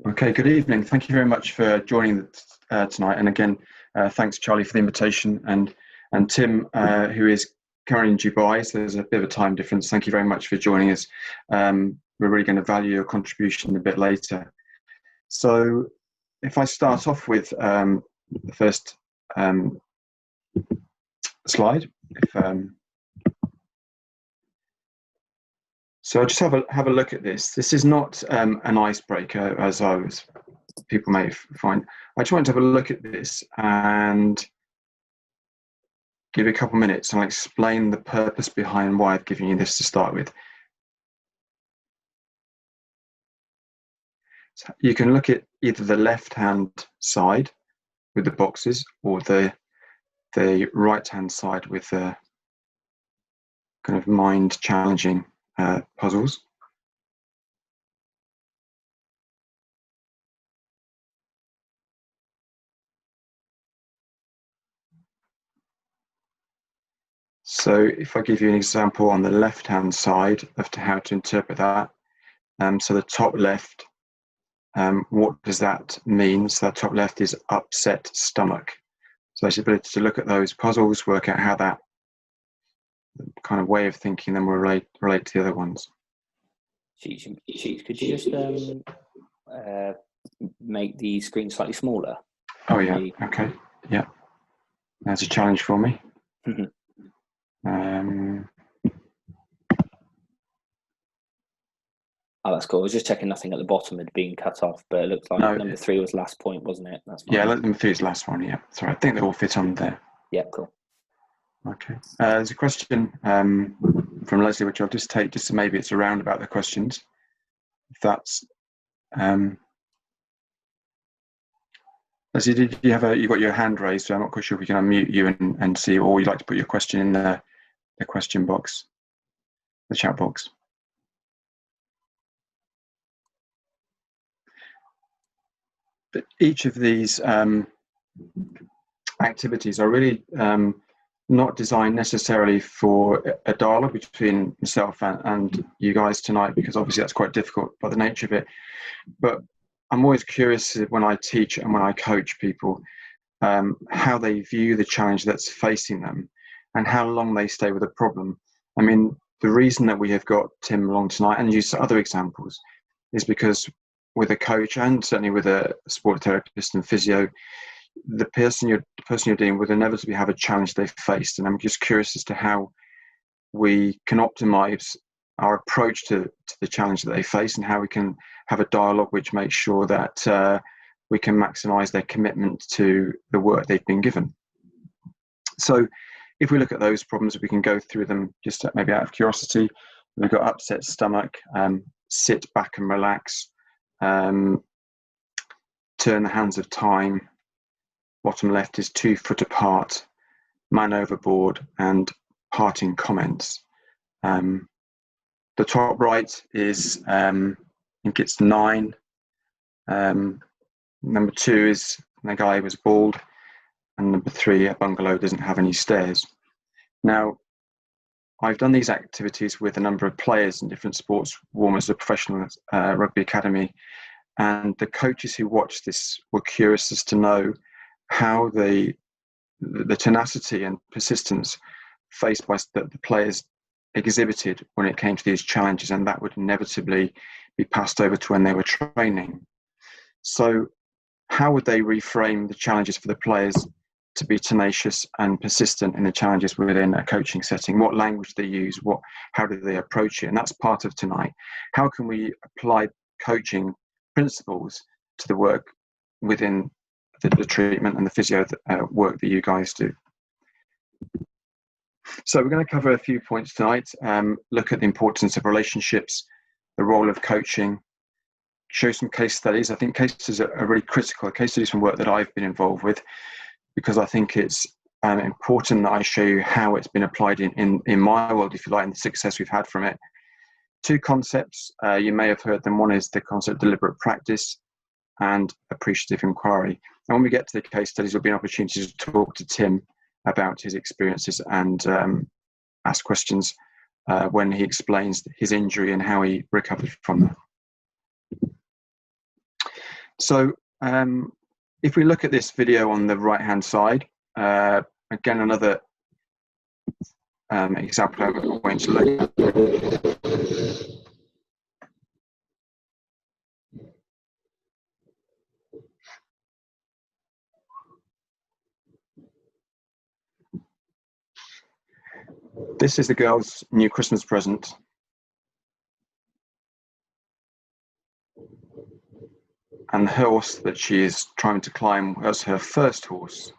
Okay, good evening. Thank you very much for joining tonight. And again, thanks, Charlie, for the invitation. And Tim, who is currently in Dubai, so there's a bit of a time difference. Thank you very much for joining us. We're really going to value your contribution a bit later. So if I start off with the first slide. So just have a look at this. This is not an icebreaker, as people may find. I just want to have a look at this and give you a couple of minutes and I'll explain the purpose behind why I've given you this to start with. So you can look at either the left-hand side with the boxes or the right-hand side with the kind of mind-challenging puzzles. So if I give you an example on the left-hand side of how to interpret that, so the top left, what does that mean? So that top left is upset stomach. So it's the ability to look at those puzzles, work out how that kind of way of thinking then will relate to the other ones. Cheats, could you just make the screen slightly smaller? Oh yeah, okay, yeah. That's a challenge for me. Oh, that's cool. I was just checking nothing at the bottom had been cut off, but it looks like number 3 was last point, wasn't it? That's fine. Yeah, number 3 is the last one, yeah. Sorry, I think they all fit on there. Yeah, cool. Okay. There's a question from Leslie, which I'll just take, just so maybe it's around about the questions. If that's... Leslie, you got your hand raised, so I'm not quite sure if we can unmute you and see, or you'd like to put your question in the question box, the chat box. But each of these activities are really not designed necessarily for a dialogue between myself and you guys tonight, because obviously that's quite difficult by the nature of it. But I'm always curious when I teach and when I coach people, how they view the challenge that's facing them and how long they stay with a problem. I mean, the reason that we have got Tim along tonight and use other examples is because with a coach and certainly with a sport therapist and physio, the person you're dealing with inevitably have a challenge they've faced, and I'm just curious as to how we can optimize our approach to the challenge that they face and how we can have a dialogue which makes sure that we can maximize their commitment to the work they've been given. So if we look at those problems, we can go through them just maybe out of curiosity. We've got upset stomach, sit back and relax, turn the hands of time. Bottom left is 2 foot apart, man overboard, and parting comments. The top right is, I think it's 9. Number 2 is the guy was bald, and number 3, a bungalow doesn't have any stairs. Now, I've done these activities with a number of players in different sports, warmers, a professional rugby academy, and the coaches who watched this were curious as to know how the tenacity and persistence faced by the players exhibited when it came to these challenges, and that would inevitably be passed over to when they were training. So how would they reframe the challenges for the players to be tenacious and persistent in the challenges within a coaching setting? What language they use, how do they approach it? And that's part of tonight. How can we apply coaching principles to the work within the treatment and the physio work that you guys do? So we're going to cover a few points tonight, look at the importance of relationships, the role of coaching, show some case studies. I think case studies are really critical, case studies from work that I've been involved with, because I think it's important that I show you how it's been applied in my world, if you like, and the success we've had from it. 2 concepts, you may have heard them. One is the concept of deliberate practice and appreciative inquiry. And when we get to the case studies, there'll be an opportunity to talk to Tim about his experiences and ask questions when he explains his injury and how he recovered from that. So if we look at this video on the right hand side, again another example I'm going to look at. This is the girl's new Christmas present. And the horse that she is trying to climb was her first horse.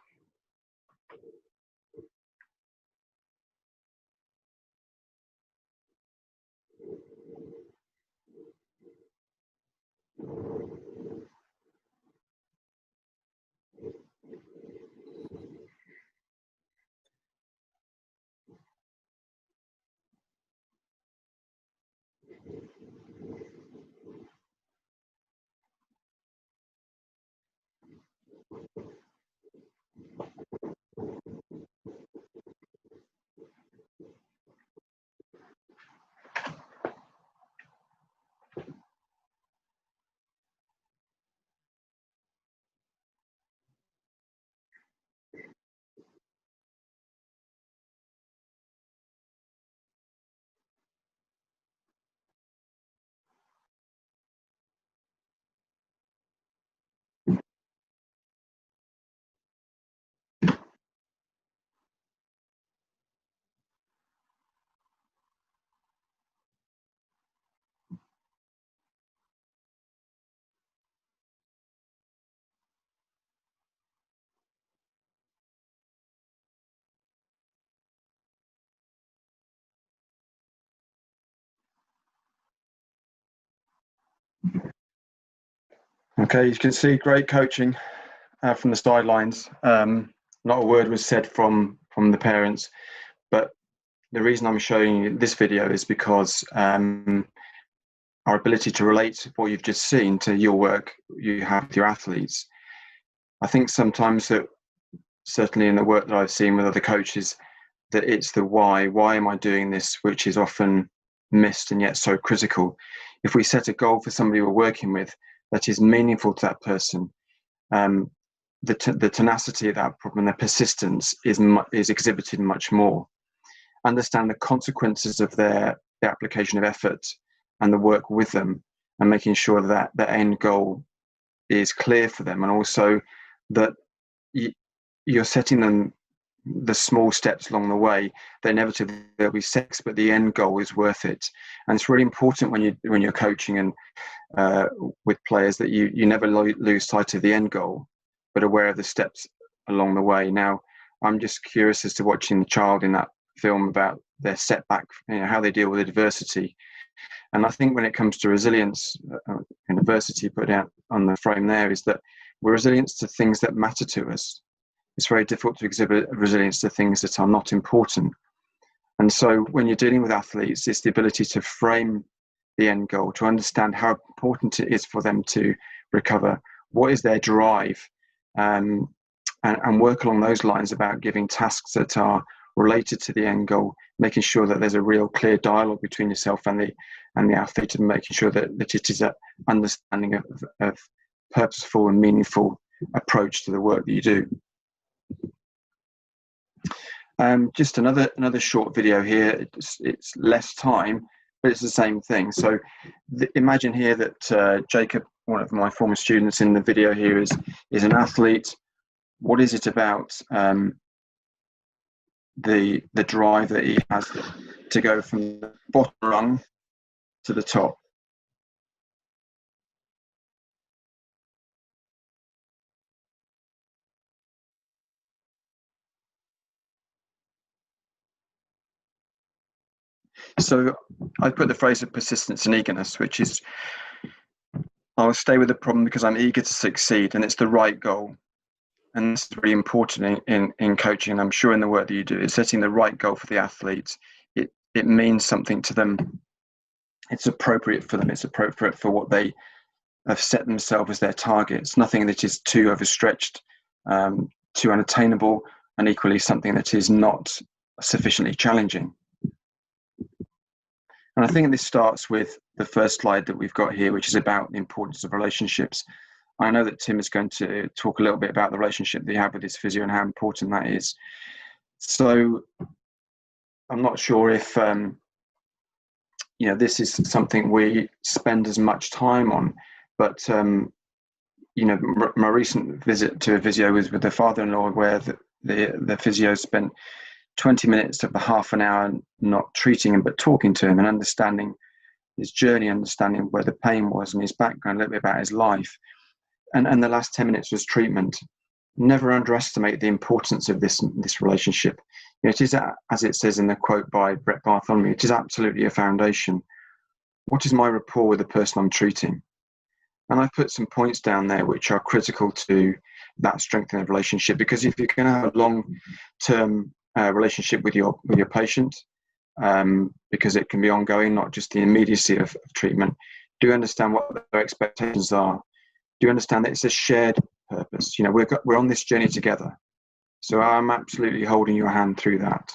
Okay, you can see great coaching from the sidelines. Not a word was said from the parents, but the reason I'm showing you this video is because our ability to relate what you've just seen to your work you have with your athletes. I think sometimes that, certainly in the work that I've seen with other coaches, that it's the why am I doing this, which is often missed and yet so critical. If we set a goal for somebody we're working with that is meaningful to that person, the tenacity of that problem, the persistence is exhibited much more. Understand the consequences of the application of effort and the work with them, and making sure that the end goal is clear for them, and also that you're setting them the small steps along the way. They inevitably there'll be steps, but the end goal is worth it. And it's really important when you're coaching and with players that you never lose sight of the end goal, but aware of the steps along the way. Now, I'm just curious as to watching the child in that film about their setback, how they deal with adversity. And I think when it comes to resilience and adversity, put out on the frame there, is that we're resilient to things that matter to us. It's very difficult to exhibit resilience to things that are not important. And so when you're dealing with athletes, it's the ability to frame the end goal, to understand how important it is for them to recover, what is their drive, and work along those lines about giving tasks that are related to the end goal, making sure that there's a real clear dialogue between yourself and the athlete, and making sure that it is an understanding of purposeful and meaningful approach to the work that you do. Just another short video here. It's less time, but it's the same thing. So imagine here that Jacob, one of my former students in the video here, is an athlete. What is it about the drive that he has to go from the bottom rung to the top? So I put the phrase of persistence and eagerness, which is, I'll stay with the problem because I'm eager to succeed, and it's the right goal. And this is really important in coaching, and I'm sure in the work that you do, is setting the right goal for the athletes. It means something to them. It's appropriate for them. It's appropriate for what they have set themselves as their targets. Nothing that is too overstretched, too unattainable, and equally something that is not sufficiently challenging. And I think this starts with the first slide that we've got here, which is about the importance of relationships. I know that Tim is going to talk a little bit about the relationship that you have with his physio and how important that is. So I'm not sure if this is something we spend as much time on, but my recent visit to a physio was with the father-in-law, where the physio spent 20 minutes of the half an hour not treating him but talking to him and understanding his journey, understanding where the pain was and his background, a little bit about his life, and the last 10 minutes was treatment. Never underestimate the importance of this relationship. It is, as it says in the quote by Brett Bartholomew, it is absolutely a foundation. What is my rapport with the person I'm treating? And I've put some points down there which are critical to that strengthening of relationship, because if you're going to have a long-term relationship with your patient, because it can be ongoing, not just the immediacy of treatment, do you understand what their expectations are? Do you understand that it's a shared purpose? We're on this journey together. So I'm absolutely holding your hand through that.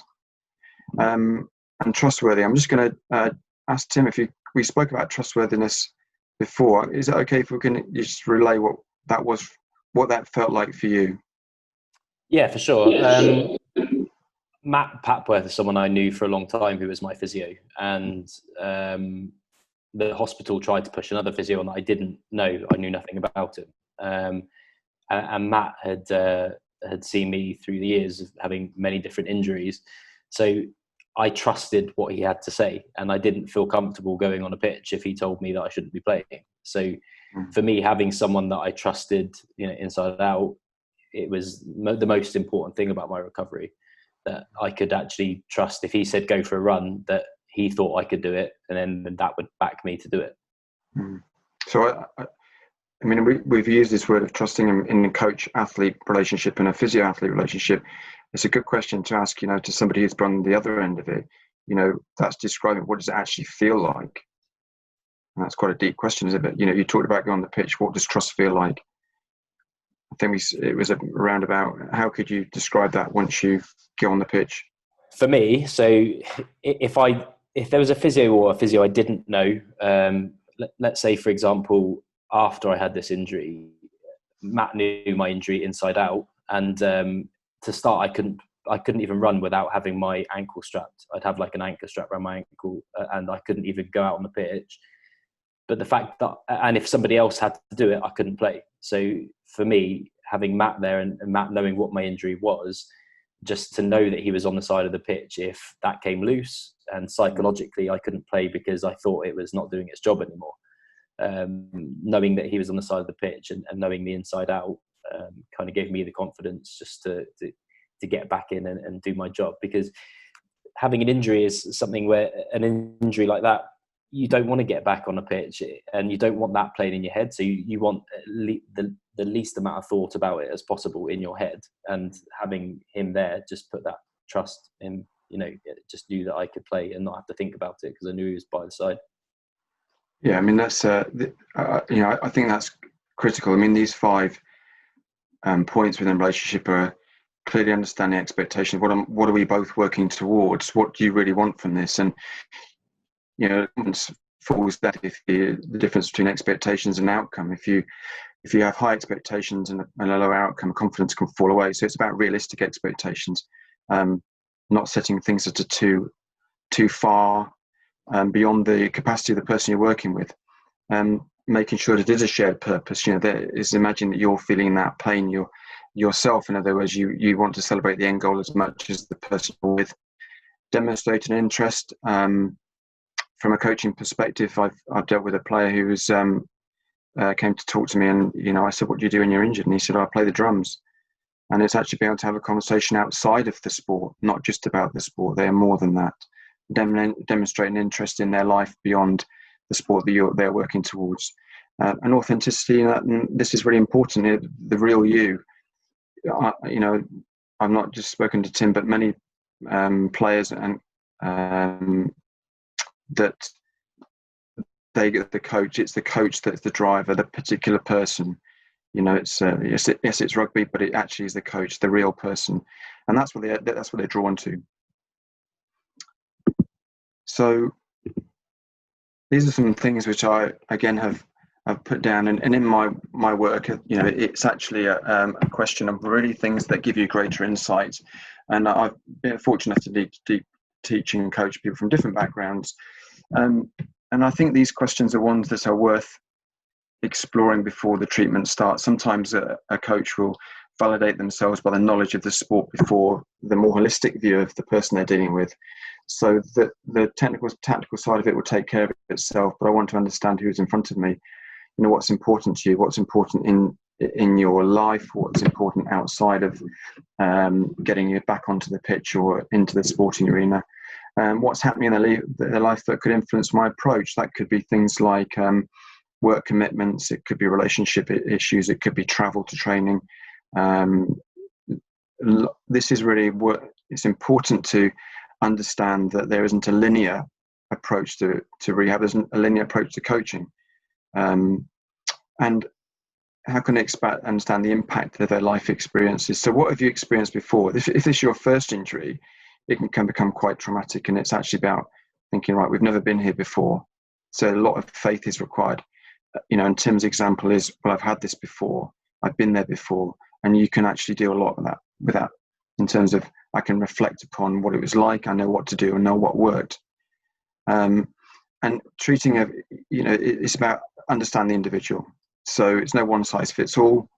And trustworthy. I'm just going to ask Tim, we spoke about trustworthiness before. Is it okay if we can just relay what that felt like for you? Yeah, for sure. Matt Papworth is someone I knew for a long time who was my physio, and the hospital tried to push another physio on that I didn't know. I knew nothing about him. And Matt had seen me through the years of having many different injuries. So I trusted what he had to say, and I didn't feel comfortable going on a pitch if he told me that I shouldn't be playing. So for me, having someone that I trusted, inside out, it was the most important thing about my recovery, that I could actually trust if he said go for a run, that he thought I could do it, and then that would back me to do it. So I mean, we've used this word of trusting in a coach-athlete relationship and a physio-athlete relationship. It's a good question to ask, to somebody who's on the other end of it. That's describing what does it actually feel like. And that's quite a deep question, isn't it? You talked about going on the pitch. What does trust feel like? I think it was around about how could you describe that once you go on the pitch? For me, so if there was a physio I didn't know, let's say, for example, after I had this injury, Matt knew my injury inside out, and to start, I couldn't even run without having my ankle strapped. I'd have like an anchor strap around my ankle, and I couldn't even go out on the pitch. But the fact that, and if somebody else had to do it, I couldn't play. So for me, having Matt there and Matt knowing what my injury was, just to know that he was on the side of the pitch if that came loose, and psychologically I couldn't play because I thought it was not doing its job anymore. Knowing that he was on the side of the pitch and knowing the inside out kind of gave me the confidence just to get back in and do my job, because having an injury is something where an injury like that, you don't want to get back on a pitch, and you don't want that playing in your head. So you want the least amount of thought about it as possible in your head, and having him there just put that trust in, just knew that I could play and not have to think about it because I knew he was by the side. Yeah, I mean, that's I think that's critical. I mean, these 5 points within a relationship are clearly understanding expectations. What are we both working towards? What do you really want from this? And falls that if the difference between expectations and outcome. If you have high expectations and a low outcome, confidence can fall away. So it's about realistic expectations, not setting things that are too far beyond the capacity of the person you're working with, and making sure that it is a shared purpose. There is, imagine that you're feeling that pain yourself. In other words, you want to celebrate the end goal as much as the person you're with. Demonstrate an interest. From a coaching perspective, I've dealt with a player who was came to talk to me, and I said, "What do you do when you're injured?" And he said, "I play the drums." And it's actually being able to have a conversation outside of the sport, not just about the sport. They are more than that. Demonstrate an interest in their life beyond the sport that they're working towards, and authenticity. And this is really important. The real you. I've not just spoken to Tim, but many players and that they get the coach. It's the coach that's the driver, the particular person. It's rugby, but it actually is the coach, the real person, and that's what they're drawn to. So these are some things which I again have I've put down, and in my work, it's actually a question of really things that give you greater insight. And I've been fortunate to teach and coach people from different backgrounds. And I think these questions are ones that are worth exploring before the treatment starts. Sometimes a coach will validate themselves by the knowledge of the sport before the more holistic view of the person they're dealing with. So the tactical side of it will take care of itself, but I want to understand who's in front of me. What's important to you, what's important in your life, what's important outside of getting you back onto the pitch or into the sporting arena. What's happening in their life that could influence my approach. That could be things like work commitments, it could be relationship issues, it could be travel to training. This is really it's important to understand that there isn't a linear approach to rehab, there's a linear approach to coaching. And how can they understand the impact of their life experiences? So what have you experienced before? If this is your first injury, it can become quite traumatic, and it's actually about thinking, right, we've never been here before. So a lot of faith is required. And Tim's example is, well, I've had this before, I've been there before, and you can actually do a lot with that in terms of, I can reflect upon what it was like, I know what to do and know what worked. And treating it's about understanding the individual. So it's no one size fits all.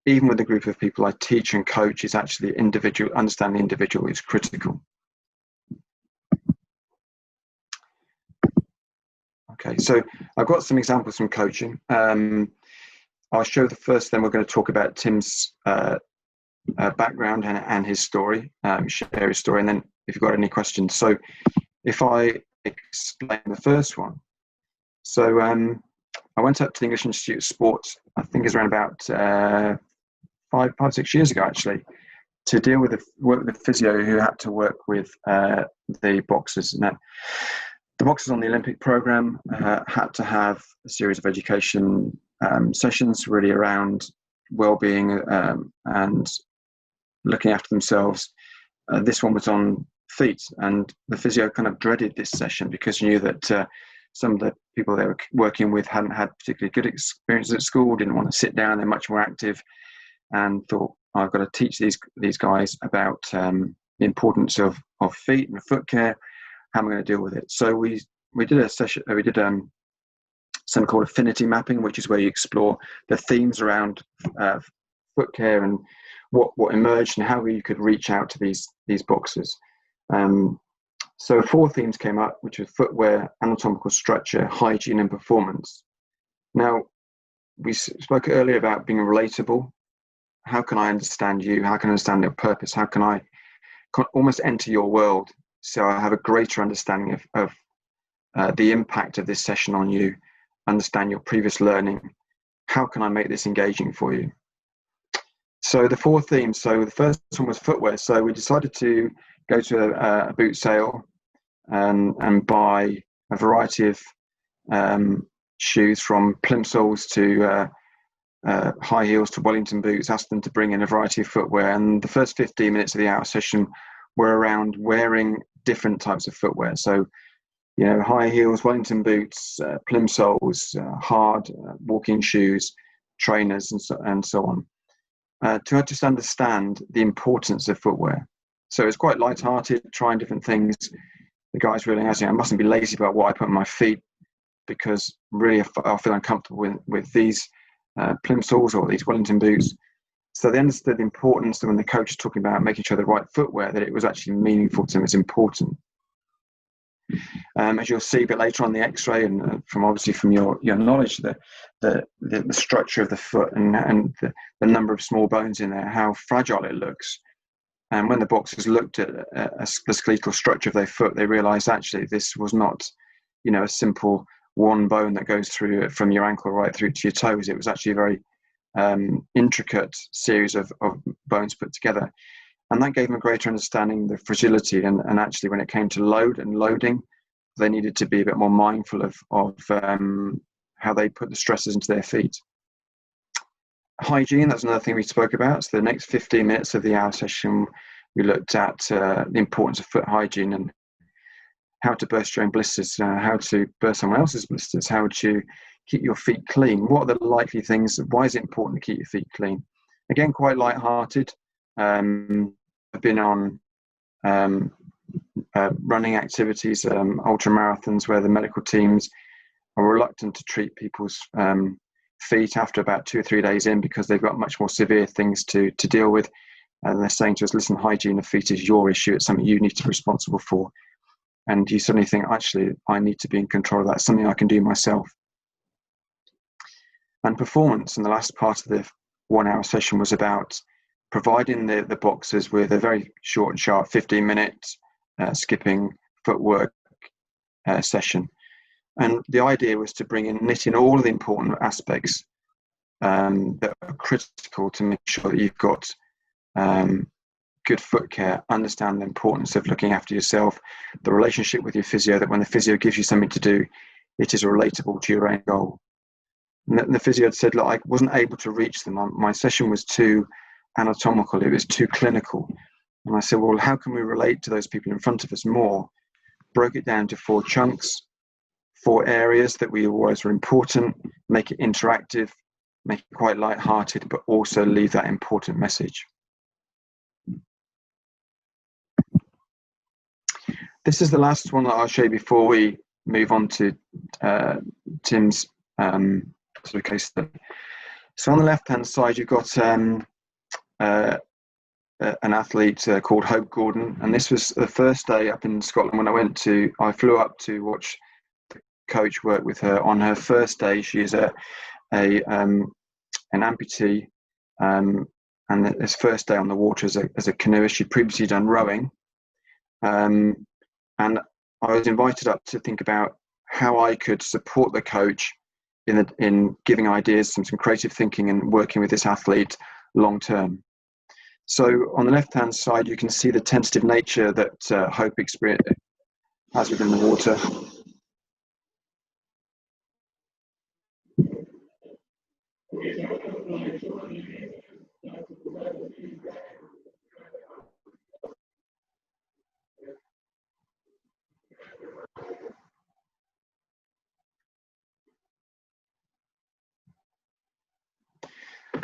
Even with the group of people I teach and coach, is actually understanding the individual is critical. Okay, so I've got some examples from coaching. I'll show the first, then we're going to talk about Tim's background and his story, share his story, and then if you've got any questions. So if I explain the first one. So I went up to the English Institute of Sport, I think it's around about 5-6 years ago, actually, to work with a physio who had to work with the boxers. Now, the boxers on the Olympic program had to have a series of education sessions really around well-being and looking after themselves. This one was on feet, and the physio kind of dreaded this session because he knew that some of the people they were working with hadn't had particularly good experiences at school, didn't want to sit down, they're much more active, and thought, I've got to teach these guys about the importance of feet and foot care. How am I going to deal with it? So we did a session. We did something called Affinity Mapping, which is where you explore the themes around foot care and what emerged and how you could reach out to these boxers. So 4 themes came up, which were footwear, anatomical structure, hygiene, and performance. Now, we spoke earlier about being relatable. How can I understand you? How can I understand your purpose? How can I almost enter your world so I have a greater understanding of the impact of this session on you, understand your previous learning? How can I make this engaging for you? So the 4 themes. So the first one was footwear. So we decided to go to a boot sale and buy a variety of shoes, from plimsolls to high heels to Wellington boots. Asked them to bring in a variety of footwear, and the first 15 minutes of the hour session were around wearing different types of footwear. So, high heels, Wellington boots, plimsolls, hard walking shoes, trainers, and so on, to just understand the importance of footwear. So it's quite light-hearted, trying different things. The guys realising I mustn't be lazy about what I put on my feet, because really I feel uncomfortable with these plimsolls or these Wellington boots. So they understood the importance that when the coach is talking about making sure the right footwear, that it was actually meaningful to them, it's important. As you'll see a bit later on the X-ray, and from your knowledge, the structure of the foot and the number of small bones in there, how fragile it looks. And when the boxers looked at the skeletal structure of their foot, they realised actually this was not, a simple one bone that goes through from your ankle right through to your toes. It was actually a very intricate series of bones put together. And that gave them a greater understanding of the fragility. And actually, when it came to loading, they needed to be a bit more mindful of how they put the stresses into their feet. Hygiene, that's another thing we spoke about. So the next 15 minutes of the hour session, we looked at the importance of foot hygiene and how to burst your own blisters, how to burst someone else's blisters, how to keep your feet clean. What are the likely things? Why is it important to keep your feet clean? Again, quite light-hearted. I've been on running activities, ultra marathons, where the medical teams are reluctant to treat people's feet after about 2 or 3 days in, because they've got much more severe things to deal with. And they're saying to us, listen, hygiene of feet is your issue. It's something you need to be responsible for. And you suddenly think, actually, I need to be in control of that. It's something I can do myself. And performance in the last part of the 1 hour session was about providing the boxers with a very short and sharp 15-minute skipping footwork session. And the idea was to knit in all of the important aspects that are critical to make sure that you've got good foot care, understand the importance of looking after yourself, the relationship with your physio, that when the physio gives you something to do, it is relatable to your own goal. And the physio had said, look, I wasn't able to reach them. My session was too anatomical, it was too clinical. And I said, well, how can we relate to those people in front of us more? Broke it down to 4 chunks, 4 areas that we always were important, make it interactive, make it quite light-hearted, but also leave that important message. This is the last one that I'll show you before we move on to Tim's sort of case study. So on the left-hand side, you've got an athlete called Hope Gordon, and this was the first day up in Scotland when I flew up to watch the coach work with her on her first day. She is an amputee, and this first day on the water as a canoeist. She'd previously done rowing, and I was invited up to think about how I could support the coach in giving ideas, some creative thinking, and working with this athlete long term. So on the left-hand side, you can see the tentative nature that Hope has within the water.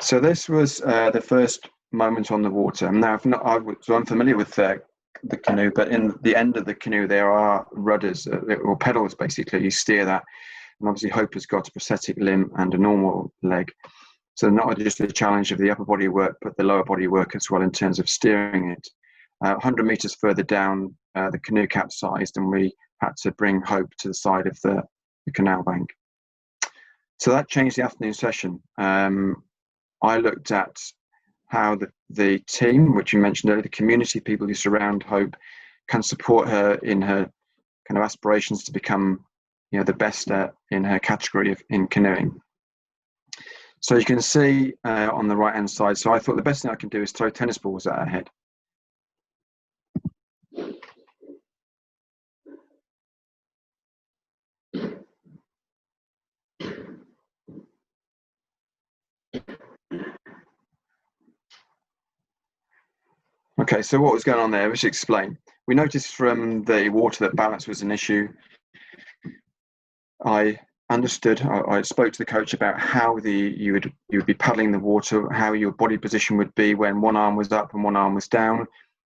So this was the first moment on the water. Now, I was unfamiliar with the canoe, but in the end of the canoe there are rudders or pedals. Basically, you steer that, and obviously Hope has got a prosthetic limb and a normal leg, so not just the challenge of the upper body work, but the lower body work as well in terms of steering it. 100 meters further down, the canoe capsized, and we had to bring Hope to the side of the canal bank. So that changed the afternoon session. I looked at how the team, which you mentioned earlier, the community, people who surround Hope, can support her in her kind of aspirations to become, the best in her category in canoeing. So you can see on the right-hand side. So I thought the best thing I can do is throw tennis balls at her head. Okay, so what was going on there? Let's explain. We noticed from the water that balance was an issue. I understood. I spoke to the coach about how you would be paddling the water, how your body position would be when one arm was up and one arm was down,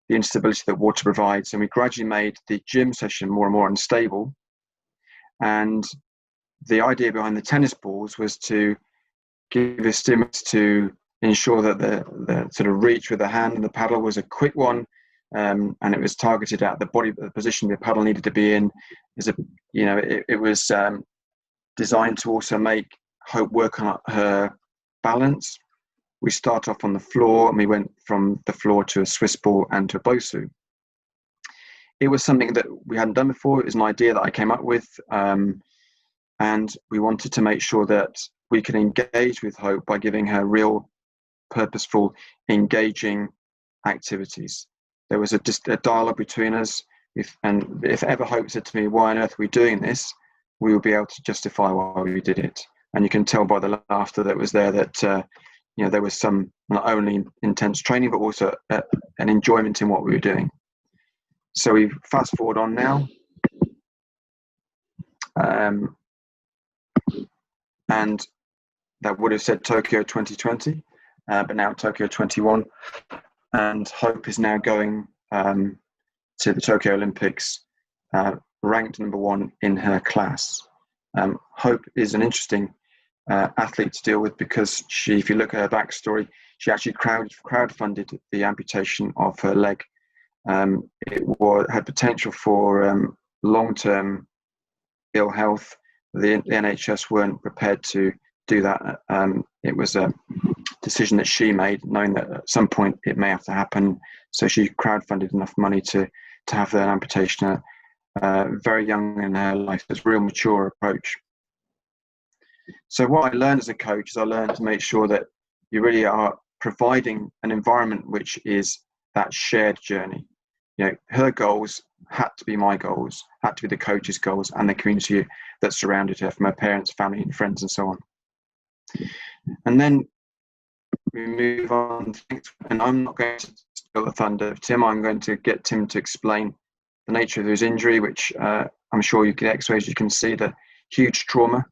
the instability that water provides, and we gradually made the gym session more and more unstable. And the idea behind the tennis balls was to give a stimulus to ensure that the sort of reach with the hand and the paddle was a quick one, and it was targeted at the body, the position the paddle needed to be in. It was designed to also make Hope work on her balance. We start off on the floor, and we went from the floor to a Swiss ball and to a Bosu. It was something that we hadn't done before. It was an idea that I came up with, and we wanted to make sure that we could engage with Hope by giving her real, purposeful, engaging activities. There was just a dialogue between us, and if ever Hope said to me, why on earth are we doing this, we would be able to justify why we did it. And you can tell by the laughter that was there that there was some not only intense training, but also an enjoyment in what we were doing. So we fast forward on now. and that would have said Tokyo 2020, but now Tokyo 21. And Hope is now going to the Tokyo Olympics, ranked number 1 in her class. Hope is an interesting athlete to deal with because she, if you look at her backstory, she actually crowdfunded the amputation of her leg. It had potential for long-term ill health. The NHS weren't prepared to do that. It was a decision that she made, knowing that at some point it may have to happen. So she crowdfunded enough money to have that amputation very young in her life. It's a real mature approach. So what I learned as a coach is I learned to make sure that you really are providing an environment which is that shared journey. You know, her goals had to be my goals, had to be the coach's goals, and the community that surrounded her, from her parents, family, and friends, and so on. And then we move on, and I'm not going to steal the thunder of Tim. I'm going to get Tim to explain the nature of his injury, which I'm sure you can X-rays, you can see the huge trauma.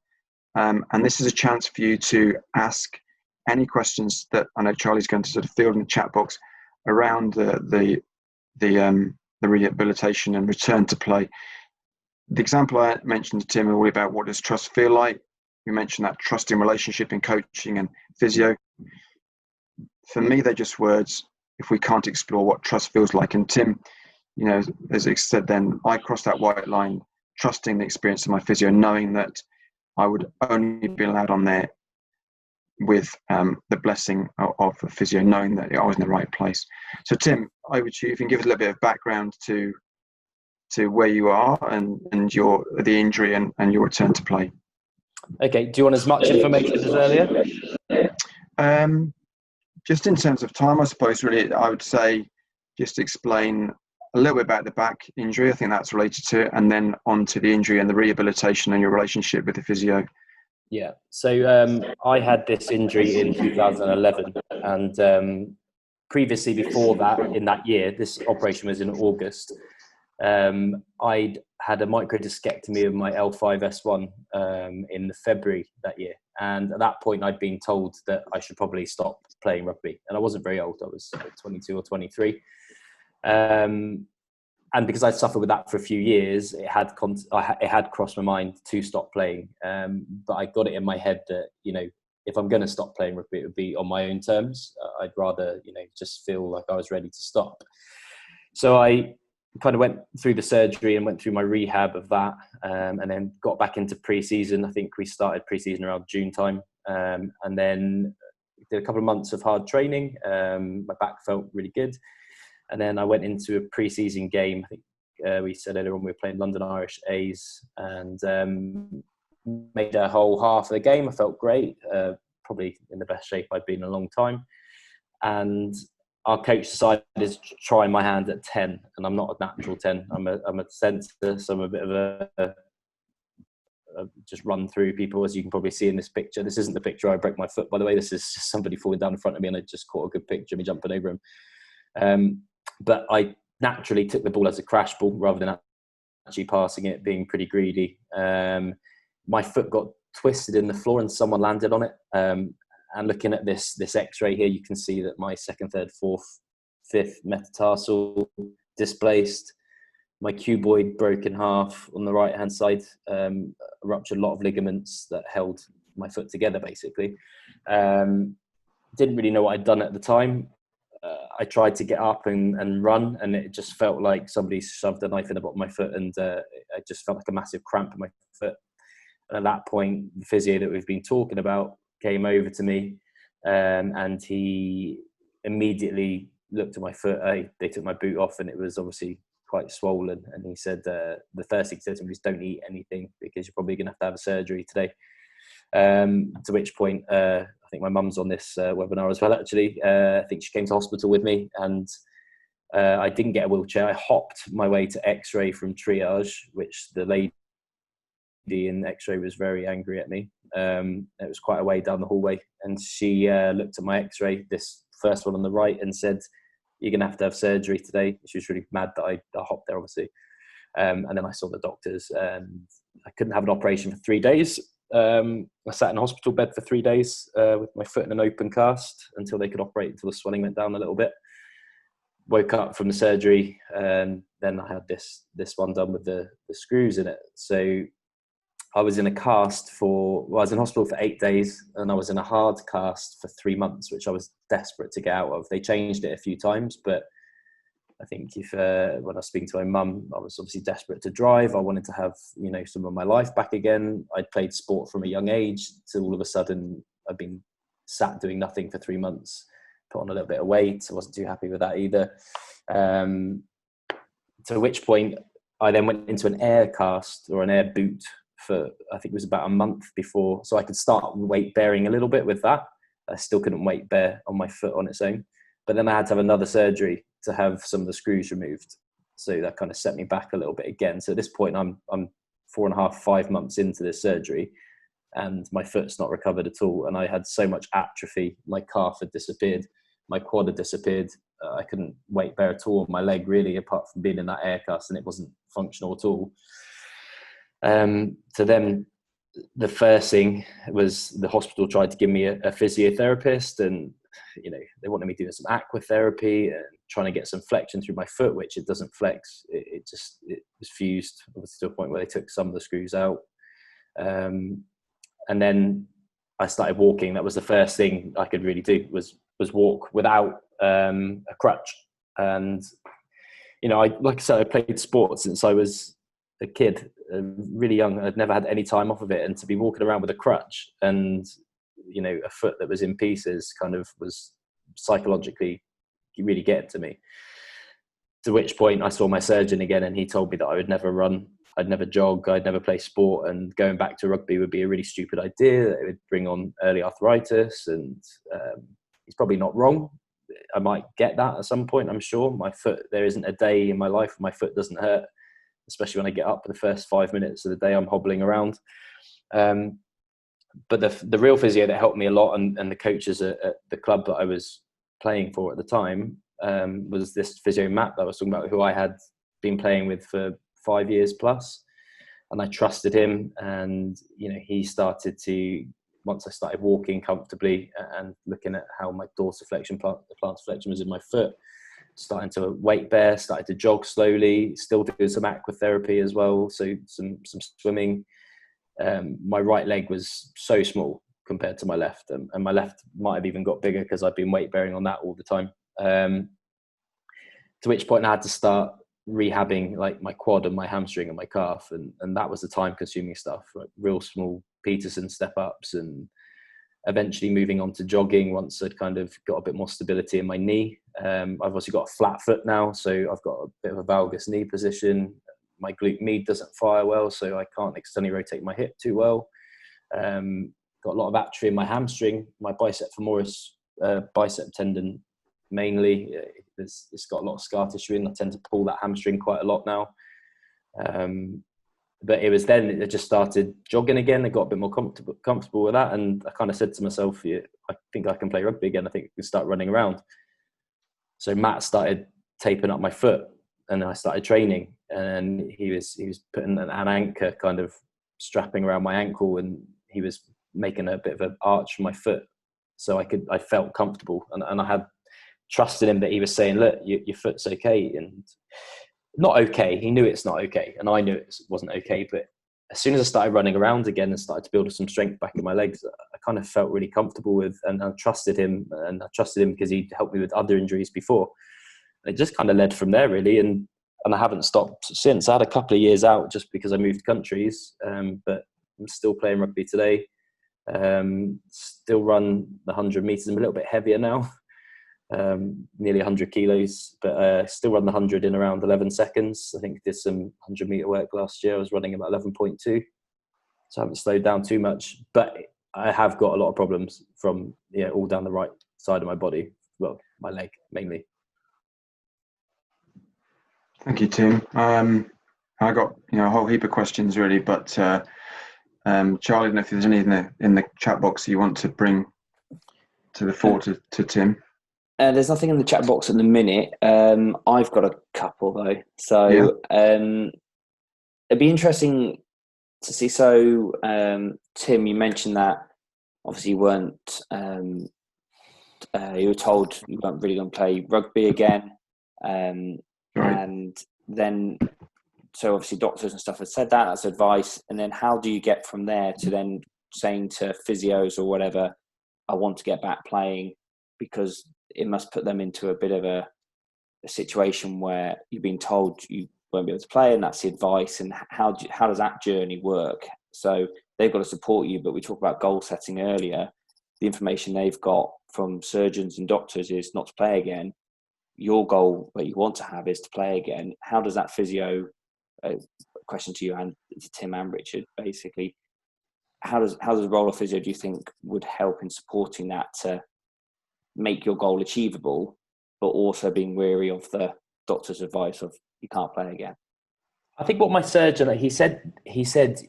And this is a chance for you to ask any questions that I know Charlie's going to sort of field in the chat box around the rehabilitation and return to play. The example I mentioned to Tim all about what does trust feel like. We mentioned that trusting relationship in coaching and physio. For me, they're just words if we can't explore what trust feels like. And Tim, you know, as it said then, I crossed that white line, trusting the experience of my physio, knowing that I would only be allowed on there with the blessing of the physio, knowing that I was in the right place. So Tim, over to you. If you can give us a little bit of background to where you are and the injury and your return to play. Okay, do you want as much information as earlier? Just in terms of time, I suppose, really, I would say just explain a little bit about the back injury. I think that's related to it, and then on to the injury and the rehabilitation and your relationship with the physio. Yeah, so I had this injury in 2011, and previously before that, in that year, this operation was in August, I'd had a microdiscectomy of my L5-S1 in February that year. And at that point, I'd been told that I should probably stop playing rugby. And I wasn't very old. I was 22 or 23. And because I'd suffered with that for a few years, it had crossed my mind to stop playing. But I got it in my head that, you know, if I'm going to stop playing rugby, it would be on my own terms. I'd rather, you know, just feel like I was ready to stop. So I kind of went through the surgery and went through my rehab of that, and then got back into pre-season. I think we started pre-season around June time, and then did a couple of months of hard training. My back felt really good, and then I went into a pre-season game. I think we said earlier on we were playing London Irish A's, and made a whole half of the game. I felt great, probably in the best shape I'd been in a long time, and our coach decided to try my hand at 10, and I'm not a natural 10. I'm a centre, so I'm a bit of a just run through people, as you can probably see in this picture. This isn't the picture I broke my foot, by the way. This is just somebody falling down in front of me, and I just caught a good picture of me jumping over him. But I naturally took the ball as a crash ball rather than actually passing it, being pretty greedy. My foot got twisted in the floor, and someone landed on it. And looking at this X-ray here, you can see that my second, third, fourth, fifth metatarsal displaced. My cuboid broke in half on the right-hand side. Ruptured a lot of ligaments that held my foot together, basically. Didn't really know what I'd done at the time. I tried to get up and run, and it just felt like somebody shoved a knife in the bottom of my foot, and I just felt like a massive cramp in my foot. And at that point, the physio that we've been talking about came over to me, and he immediately looked at my foot. They took my boot off, and it was obviously quite swollen. And he said, the first thing he said to me was, "Don't eat anything because you're probably going to have a surgery today." To which point, I think my mum's on this webinar as well, actually. I think she came to hospital with me, and I didn't get a wheelchair. I hopped my way to X-ray from triage, which the lady in X-ray was very angry at me. It was quite a way down the hallway, and she looked at my X-ray, this first one on the right, and said, "You're going to have surgery today." She was really mad that I hopped there, obviously. And then I saw the doctors, and I couldn't have an operation for 3 days. I sat in a hospital bed for 3 days with my foot in an open cast until they could operate, until the swelling went down a little bit. Woke up from the surgery, and then I had this one done with the screws in it. So I was in a cast I was in hospital for 8 days, and I was in a hard cast for 3 months, which I was desperate to get out of. They changed it a few times, but I think when I was speaking to my mum, I was obviously desperate to drive. I wanted to have, some of my life back again. I'd played sport from a young age, till all of a sudden I've been sat doing nothing for 3 months, put on a little bit of weight. I wasn't too happy with that either. To which point I then went into an air cast or an air boot for, I think it was about a month before, so I could start weight bearing a little bit with that. I still couldn't weight bear on my foot on its own. But then I had to have another surgery to have some of the screws removed. So that kind of set me back a little bit again. So at this point, I'm 4.5, 5 months into this surgery, and my foot's not recovered at all. And I had so much atrophy. My calf had disappeared. My quad had disappeared. I couldn't weight bear at all on my leg, really, apart from being in that air cast, and it wasn't functional at all. So then the first thing was the hospital tried to give me a physiotherapist, and they wanted me doing some aqua therapy and trying to get some flexion through my foot, which it doesn't flex. It was fused, obviously, to a point where they took some of the screws out. And then I started walking. That was the first thing I could really do, was walk without a crutch. And like I said, I played sports since I was a kid, really young. I'd never had any time off of it, and to be walking around with a crutch and a foot that was in pieces kind of was psychologically really getting to me. To which point I saw my surgeon again, and he told me that I would never run, I'd never jog, I'd never play sport, and going back to rugby would be a really stupid idea. It would bring on early arthritis, and he's probably not wrong. I might get that at some point, I'm sure. My foot, there isn't a day in my life my foot doesn't hurt, especially when I get up for the first 5 minutes of the day I'm hobbling around. But the real physio that helped me a lot, and the coaches at the club that I was playing for at the time, was this physio Matt that I was talking about, who I had been playing with for 5 years plus. And I trusted him, and he started to, once I started walking comfortably and looking at how my dorsiflexion, the plantar flexion was in my foot, starting to weight bear, started to jog slowly, still doing some aqua therapy as well, so some swimming. My right leg was so small compared to my left, and my left might have even got bigger because I've been weight bearing on that all the time. To which point I had to start rehabbing like my quad and my hamstring and my calf, and that was the time consuming stuff, like real small Peterson step ups, and eventually moving on to jogging once I'd kind of got a bit more stability in my knee. I've also got a flat foot now, so I've got a bit of a valgus knee position. My glute med doesn't fire well, so I can't externally rotate my hip too well. Got a lot of atrophy in my hamstring, my bicep femoris bicep tendon mainly. It's got a lot of scar tissue in. I tend to pull that hamstring quite a lot now. But it was then it just started jogging again. I got a bit more comfortable with that, and I kind of said to myself, yeah, I think I can play rugby again. I think I can start running around. So Matt started taping up my foot, and I started training, and he was putting an anchor kind of strapping around my ankle, and he was making a bit of an arch for my foot, so I felt comfortable, and I had trusted him that he was saying, look, your foot's okay, and not okay. He knew it's not okay, and I knew it wasn't okay. But as soon as I started running around again and started to build some strength back in my legs, I kind of felt really comfortable with, and I trusted him, because he'd helped me with other injuries before. It just kind of led from there, really, and I haven't stopped since. I had a couple of years out just because I moved countries, but I'm still playing rugby today. Still run the 100 meters. I'm a little bit heavier now, nearly 100 kilos, but still run the 100 in around 11 seconds. I think I did some 100 meter work last year. I was running about 11.2, so I haven't slowed down too much, but I have got a lot of problems from all down the right side of my body. Well, my leg mainly. Thank you, Tim. I got a whole heap of questions really, but Charlie, I don't know if there's anything in the chat box you want to bring to the fore to Tim. There's nothing in the chat box at the minute. I've got a couple though, so it'd be interesting see. So, Tim, you mentioned that obviously you weren't. You were told you weren't really going to play rugby again, Right. and then so obviously doctors and stuff had said that. That's advice. And then how do you get from there to then saying to physios or whatever, I want to get back playing, because it must put them into a bit of a situation where you've been told you won't be able to play, and that's the advice. And how does that journey work? So they've got to support you, but we talked about goal setting earlier. The information they've got from surgeons and doctors is not to play again. Your goal that you want to have is to play again. How does that physio, question to you and to Tim and Richard, basically, how does the role of physio, do you think, would help in supporting that to make your goal achievable, but also being wary of the doctor's advice of you can't play again? I think what my surgeon, he said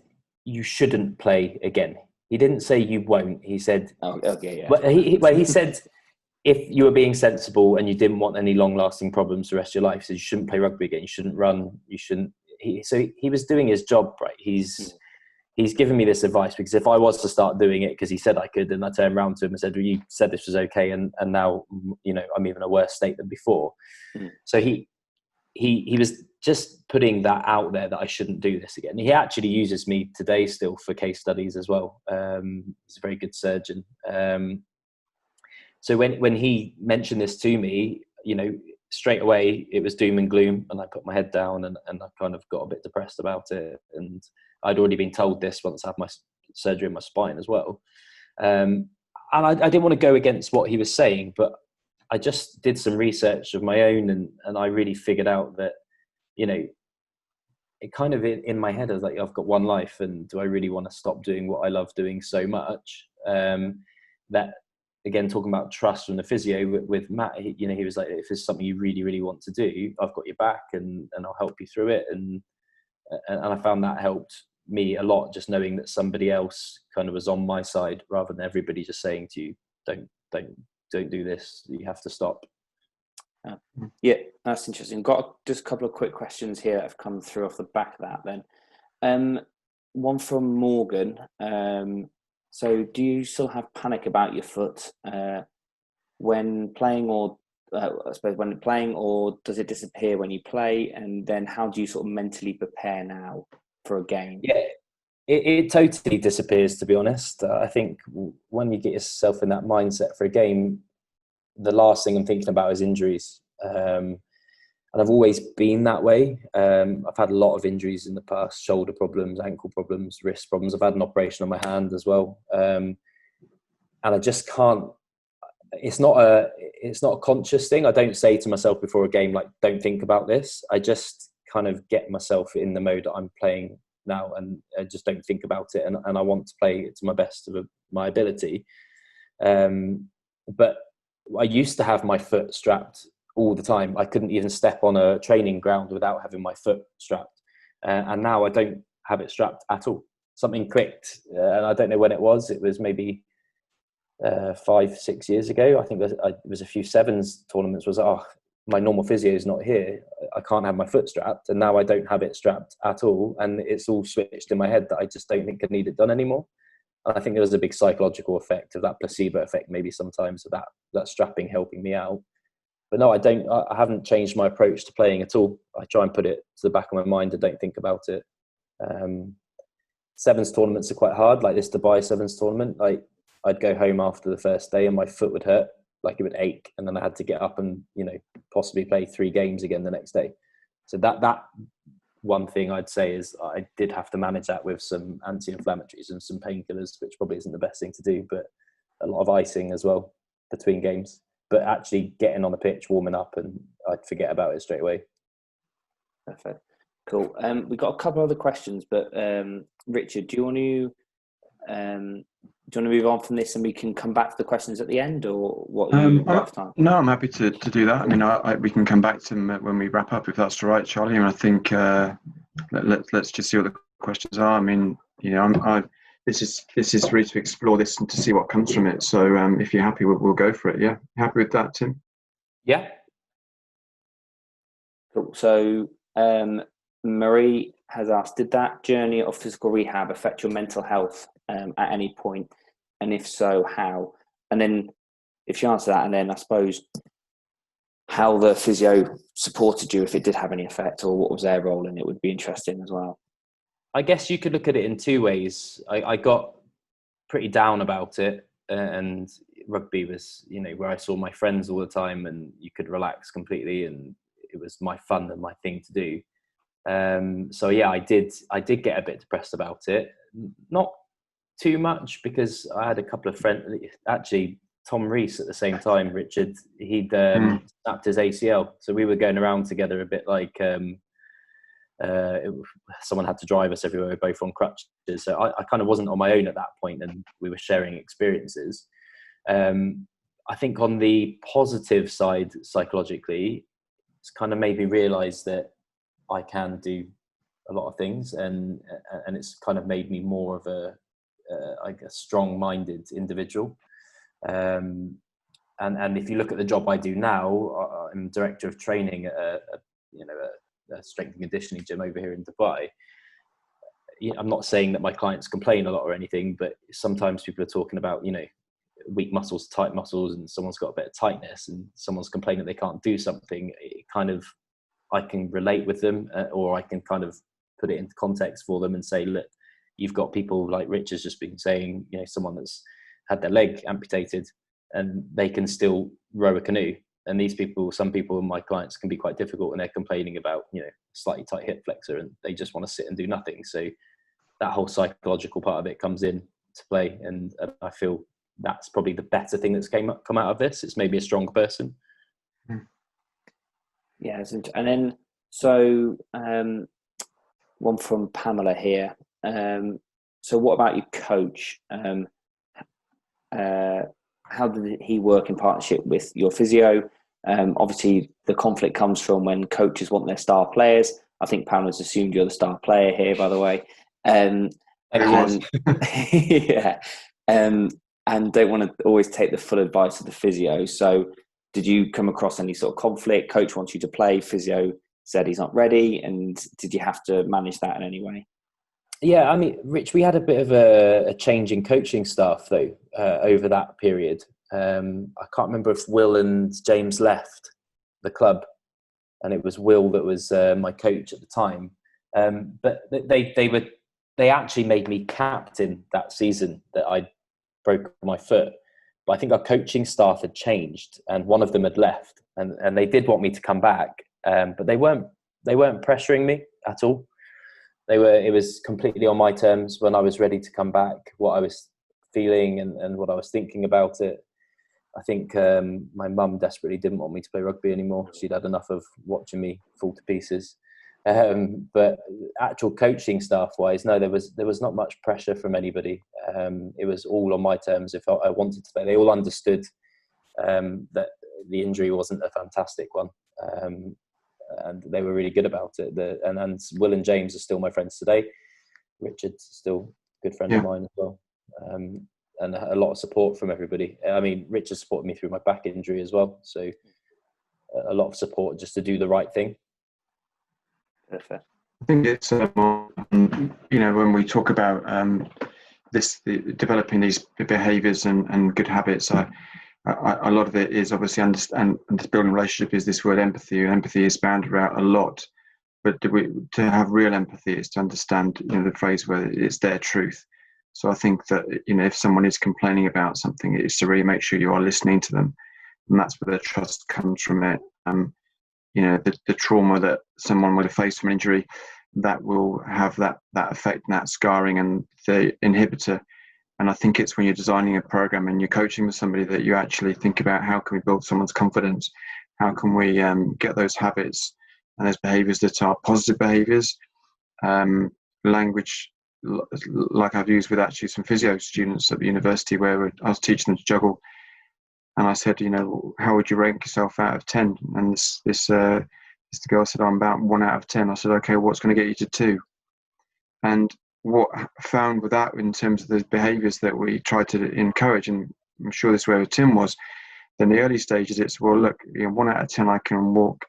you shouldn't play again. He didn't say you won't. He said, okay, yeah. He said if you were being sensible and you didn't want any long-lasting problems the rest of your life, so you shouldn't play rugby again. You shouldn't run. You shouldn't. So he was doing his job right. He's given me this advice because if I was to start doing it because he said I could, and I turned around to him and said, well, you said this was okay, and now I'm even in a worse state than before. So he was just putting that out there that I shouldn't do this again. He actually uses me today still for case studies as well. He's a very good surgeon. So when he mentioned this to me, straight away it was doom and gloom, and I put my head down and I kind of got a bit depressed about it. And I'd already been told this once I had my surgery in my spine as well. And I didn't want to go against what he was saying, but I just did some research of my own, and I really figured out that, it kind of in my head, I was like, I've got one life, and do I really want to stop doing what I love doing so much? That, again, talking about trust from the physio with Matt, he was like, if it's something you really, really want to do, I've got your back, and I'll help you through it. And I found that helped me a lot, just knowing that somebody else kind of was on my side rather than everybody just saying to you, don't do this, you have to stop. Yeah, that's interesting. Got just a couple of quick questions here that have come through off the back of that then. One from Morgan. So do you still have panic about your foot when playing, or I suppose when playing, or does it disappear when you play? And then how do you sort of mentally prepare now for a game? Yeah, it totally disappears, to be honest. I think when you get yourself in that mindset for a game, the last thing I'm thinking about is injuries. And I've always been that way. I've had a lot of injuries in the past: shoulder problems, ankle problems, wrist problems. I've had an operation on my hand as well. And I just can't, it's not a conscious thing. I don't say to myself before a game, like, don't think about this. I just kind of get myself in the mode that I'm playing now, and I just don't think about it. And I want to play it to my best of my ability. But I used to have my foot strapped all the time. I couldn't even step on a training ground without having my foot strapped. And now I don't have it strapped at all. Something clicked, and I don't know when it was. It was maybe 5-6 years ago. I think it was a few sevens tournaments. My normal physio is not here. I can't have my foot strapped, and now I don't have it strapped at all. And it's all switched in my head that I just don't think I need it done anymore. And I think there was a big psychological effect of that placebo effect, maybe sometimes, of that strapping helping me out. But no, I haven't changed my approach to playing at all. I try and put it to the back of my mind and don't think about it. Sevens tournaments are quite hard, like this Dubai Sevens tournament. I'd go home after the first day and my foot would hurt, like it would ache, and then I had to get up and possibly play 3 games again the next day. So that one thing I'd say is I did have to manage that with some anti-inflammatories and some painkillers, which probably isn't the best thing to do, but a lot of icing as well between games. But actually getting on the pitch, warming up, and I'd forget about it straight away. Perfect. Cool. We've got a couple other questions, but Richard, do you want to move on from this and we can come back to the questions at the end, or what? Time? No, I'm happy to do that. I mean, we can come back to them when we wrap up, if that's all right, Charlie. And I think let's just see what the questions are. I mean, this is really to explore this and to see what comes from it. So if you're happy, we'll go for it. Yeah, happy with that, Tim? Yeah. Cool. So Marie has asked, did that journey of physical rehab affect your mental health at any point? And if so, how? And then if you answer that, and then I suppose how the physio supported you, if it did have any effect, or what was their role in it, would be interesting as well. I guess you could look at it in two ways. I got pretty down about it, and rugby was, where I saw my friends all the time, and you could relax completely, and it was my fun and my thing to do. So yeah, I did get a bit depressed about it. Not too much, because I had a couple of friends, actually Tom Rees at the same time, Richard, he'd snapped his ACL. So we were going around together a bit like someone had to drive us everywhere, both on crutches. So I kind of wasn't on my own at that point, and we were sharing experiences. I think on the positive side, psychologically, it's kind of made me realize that I can do a lot of things, and it's kind of made me more of a strong-minded individual. And if you look at the job I do now, I'm director of training at a strength and conditioning gym over here in Dubai. I'm not saying that my clients complain a lot or anything, but sometimes people are talking about, weak muscles, tight muscles, and someone's got a bit of tightness, and someone's complaining that they can't do something. It kind of, I can relate with them, or I can kind of put it into context for them and say, look, you've got people like Rich has just been saying, someone that's had their leg amputated and they can still row a canoe. And these people, some people, my clients, can be quite difficult, and they're complaining about, slightly tight hip flexor, and they just want to sit and do nothing. So that whole psychological part of it comes in to play. And I feel that's probably the better thing that's come out of this. It's made me a stronger person. Yeah. And then, so one from Pamela here. So what about your coach? How did he work in partnership with your physio? Obviously, the conflict comes from when coaches want their star players. I think Pamela's assumed you're the star player here, by the way. Yeah. And don't want to always take the full advice of the physio. So did you come across any sort of conflict? Coach wants you to play, physio said he's not ready. And did you have to manage that in any way? Yeah, I mean, Rich, we had a bit of a change in coaching staff, though, over that period. I can't remember if Will and James left the club, and it was Will that was my coach at the time. But they actually made me captain that season that I broke my foot. But I think our coaching staff had changed, and one of them had left, and they did want me to come back, but they weren't pressuring me at all. It was completely on my terms when I was ready to come back, what I was feeling and what I was thinking about it. I think my mum desperately didn't want me to play rugby anymore. She'd had enough of watching me fall to pieces. But actual coaching staff wise, no, there was not much pressure from anybody. It was all on my terms. If I wanted to play, they all understood that the injury wasn't a fantastic one. And they were really good about it. And Will and James are still my friends today. Richard's still a good friend of mine as well. And a lot of support from everybody. I mean, Richard supported me through my back injury as well. So a lot of support just to do the right thing. Perfect. I think it's when we talk about developing these behaviours and good habits. A lot of it is obviously understand, and building a relationship is this word empathy. Empathy is bounded out a lot, but to have real empathy is to understand the phrase where it's their truth. So I think that if someone is complaining about something, it's to really make sure you are listening to them, and that's where the trust comes from. It the trauma that someone would have faced from an injury, that will have that effect, and that scarring and the inhibitor. And I think it's when you're designing a program and you're coaching with somebody that you actually think about how can we build someone's confidence, how can we get those habits and those behaviours that are positive behaviours. Language, like I've used with actually some physio students at the university, where I was teaching them to juggle, and I said, how would you rank yourself out of 10? And this girl said, I'm about 1 out of 10. I said, okay, what's going to get you to 2? And what I found with that, in terms of the behaviours that we tried to encourage, and I'm sure this is where Tim was, in the early stages, it's, well, look, 1 out of 10 I can walk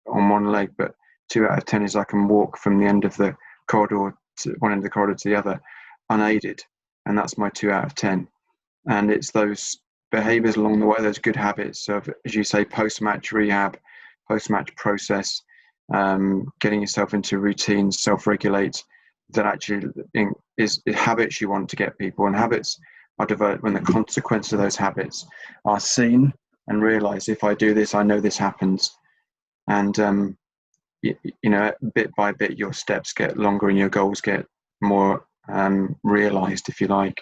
on one leg, but 2 out of 10 is I can walk from the end of the corridor to one end of the corridor to the other, unaided, and that's my 2 out of 10. And it's those behaviours along the way, those good habits of, as you say, post-match rehab, post-match process, getting yourself into routines, self-regulate, that actually is habits you want to get people. And habits are developed when the consequences of those habits are seen and realised. If I do this, I know this happens. And bit by bit, your steps get longer and your goals get more realised, if you like.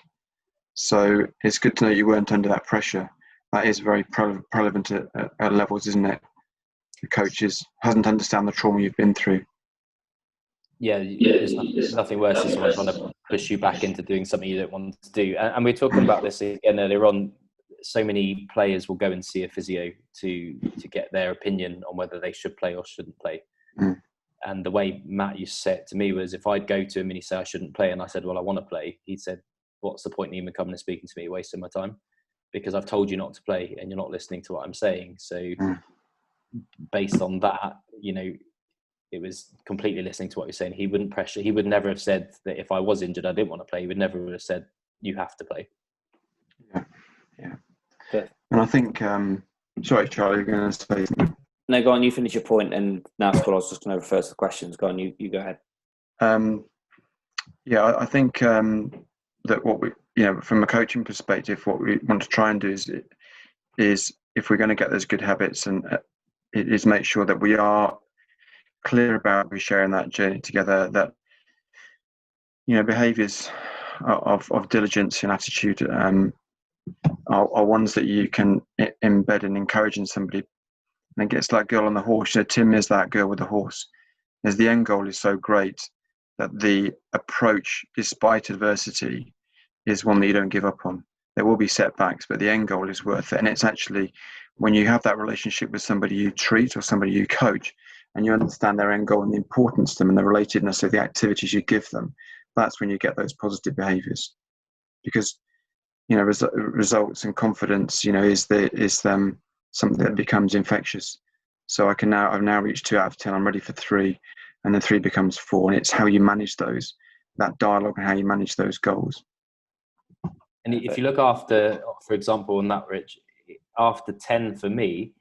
So it's good to know you weren't under that pressure. That is very relevant at levels, isn't it? The coach hasn't understand the trauma you've been through. Yeah, there's nothing worse than someone trying to push you back into doing something you don't want to do. And we're talking about this again earlier on. So many players will go and see a physio to get their opinion on whether they should play or shouldn't play. And the way Matt used to say it to me was, if I'd go to him and he'd say I shouldn't play, and I said, well, I want to play, he said, what's the point in even coming and speaking to me, wasting my time? Because I've told you not to play and you're not listening to what I'm saying. So based on that, it was completely listening to what you're saying. He wouldn't pressure. He would never have said that if I was injured, I didn't want to play. He would never have said, you have to play. Yeah. Good. And I think, sorry, Charlie, you're going to say something. No, go on. You finish your point, and now, Scott, I was just going to refer to the questions. Go on. You go ahead. I think that what we, from a coaching perspective, what we want to try and do is if we're going to get those good habits, and it is make sure that we are clear about we sharing that journey together. That behaviours of diligence and attitude are ones that you can embed and encourage in somebody. And it gets like girl on the horse. Tim is that girl with the horse. As the end goal is so great that the approach, despite adversity, is one that you don't give up on. There will be setbacks, but the end goal is worth it. And it's actually when you have that relationship with somebody you treat or somebody you coach, and you understand their end goal and the importance to them and the relatedness of the activities you give them, that's when you get those positive behaviours. Because results and confidence, is something that becomes infectious. So I've now reached 2 out of 10. I'm ready for 3, and then 3 becomes 4. And it's how you manage that dialogue and how you manage those goals. And if you look after, for example, on that, Rich, after 10 for me,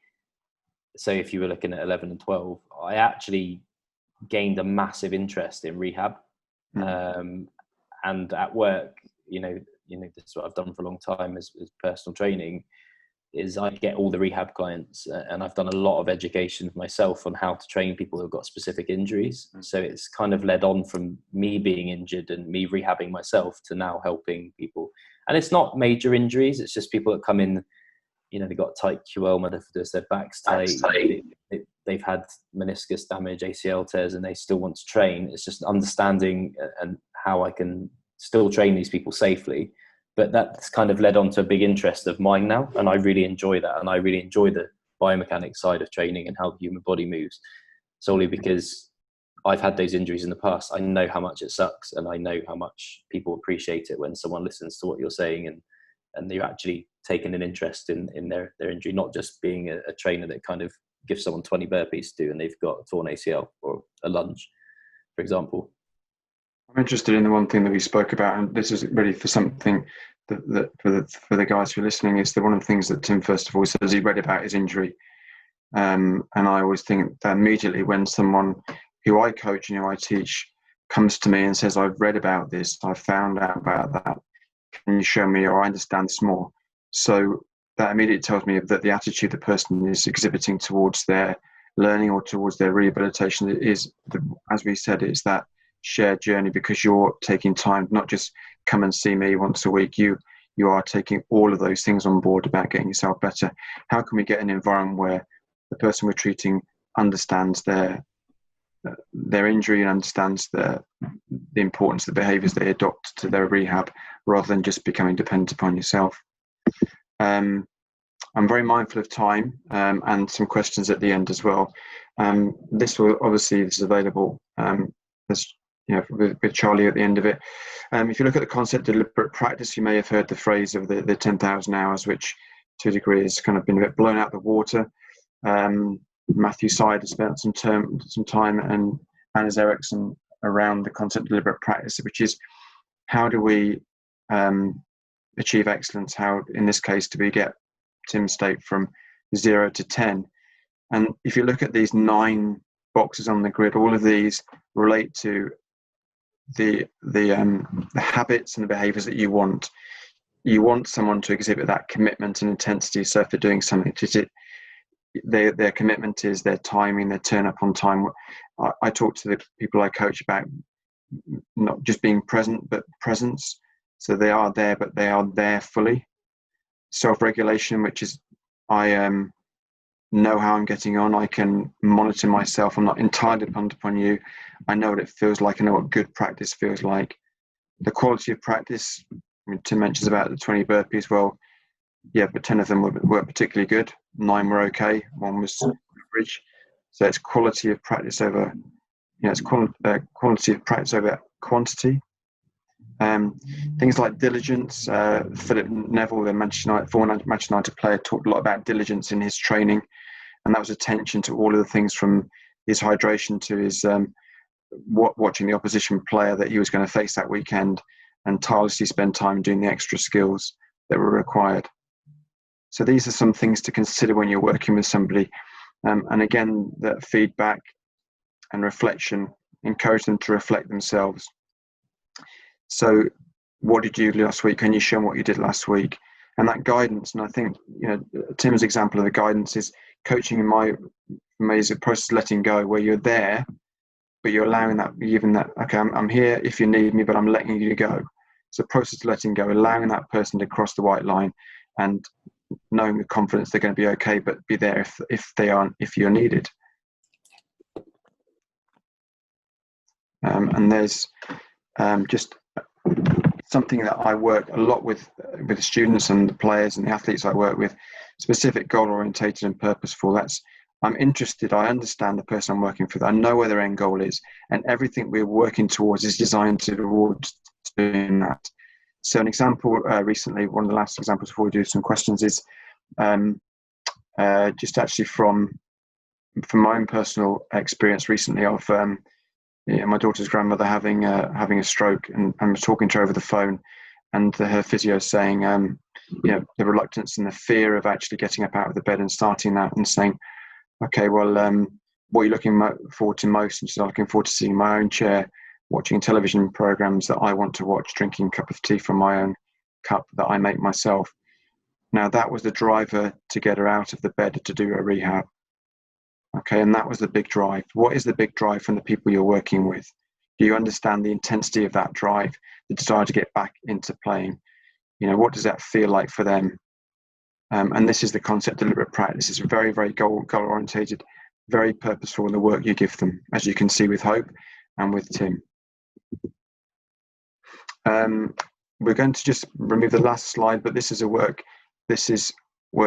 so if you were looking at 11 and 12, I actually gained a massive interest in rehab. And at work, this is what I've done for a long time as personal training, is I get all the rehab clients, and I've done a lot of education myself on how to train people who've got specific injuries. So it's kind of led on from me being injured and me rehabbing myself to now helping people. And it's not major injuries. It's just people that come in, they've got tight QL, metaphors, their back's tight. They've had meniscus damage, ACL tears, and they still want to train. It's just understanding and how I can still train these people safely. But that's kind of led on to a big interest of mine now. And I really enjoy that. And I really enjoy the biomechanics side of training and how the human body moves, solely because I've had those injuries in the past. I know how much it sucks, and I know how much people appreciate it when someone listens to what you're saying and they're actually taking an interest in their injury, not just being a trainer that kind of gives someone 20 burpees to do and they've got a torn ACL or a lunge, for example. I'm interested in the one thing that we spoke about, and this is really for something that for the guys who are listening, is that one of the things that Tim first of all says he read about his injury, and I always think that immediately when someone who I coach and who I teach comes to me and says, I've read about this, I've found out about that, can you show me, or I understand this more? So that immediately tells me that the attitude the person is exhibiting towards their learning or towards their rehabilitation is, as we said, it's that shared journey, because you're taking time, not just come and see me once a week. You are taking all of those things on board about getting yourself better. How can we get an environment where the person we're treating understands their injury and understands the importance of the behaviours they adopt to their rehab, rather than just becoming dependent upon yourself? I'm very mindful of time, and some questions at the end as well. This is available with Charlie at the end of it. If you look at the concept of deliberate practice, you may have heard the phrase of the 10,000 hours, which to a degree has kind of been a bit blown out of the water. Matthew Syed has spent some time, and Anders Ericsson around the concept of deliberate practice, which is how do we achieve excellence? How, in this case, do we get Tim's state from 0 to 10? And if you look at these 9 boxes on the grid, all of these relate to the habits and the behaviours that you want. You want someone to exhibit that commitment and intensity. So if they're doing something, their commitment is their timing, their turn up on time. I talk to the people I coach about not just being present, but presence. So they are there, but they are there fully. Self-regulation, which is I know how I'm getting on. I can monitor myself. I'm not entirely dependent upon you. I know what it feels like. I know what good practice feels like. The quality of practice, I mean, Tim mentions about the 20 burpees. Well, yeah, but 10 of them were particularly good. 9 were okay. 1 was average. So it's quality of practice over, it's quality of practice over quantity. Things like diligence. Philip Neville, the former Manchester United player, talked a lot about diligence in his training, and that was attention to all of the things from his hydration to his watching the opposition player that he was going to face that weekend, and tirelessly spend time doing the extra skills that were required. So these are some things to consider when you're working with somebody. And again, that feedback and reflection, encourage them to reflect themselves. So what did you do last week? Can you show them what you did last week? And that guidance, and I think, Tim's example of the guidance is coaching in my is a process of letting go, where you're there, but you're allowing that, giving that, okay, I'm here if you need me, but I'm letting you go. It's a process of letting go, allowing that person to cross the white line and knowing with confidence they're going to be okay, but be there if you're needed. And there's just something that I work a lot with the students and the players and the athletes I work with, specific, goal orientated and purposeful. I'm interested, I understand the person I'm working for, I know where their end goal is, and everything we're working towards is designed towards doing that. So an example recently, one of the last examples before we do some questions, is just actually from my own personal experience recently of my daughter's grandmother having a stroke, and I was talking to her over the phone, and her physio saying, the reluctance and the fear of actually getting up out of the bed and starting that, and saying, okay, well, what are you looking forward to most? And she's looking forward to seeing my own chair, watching television programs that I want to watch, drinking a cup of tea from my own cup that I make myself. Now, that was the driver to get her out of the bed to do a rehab. Okay, and that was the big drive. What is the big drive from the people you're working with? Do you understand the intensity of that drive, the desire to get back into playing? What does that feel like for them? And this is the concept of deliberate practice. It's very, very goal-orientated, very purposeful in the work you give them, as you can see with Hope and with Tim. We're going to just remove the last slide, but this is work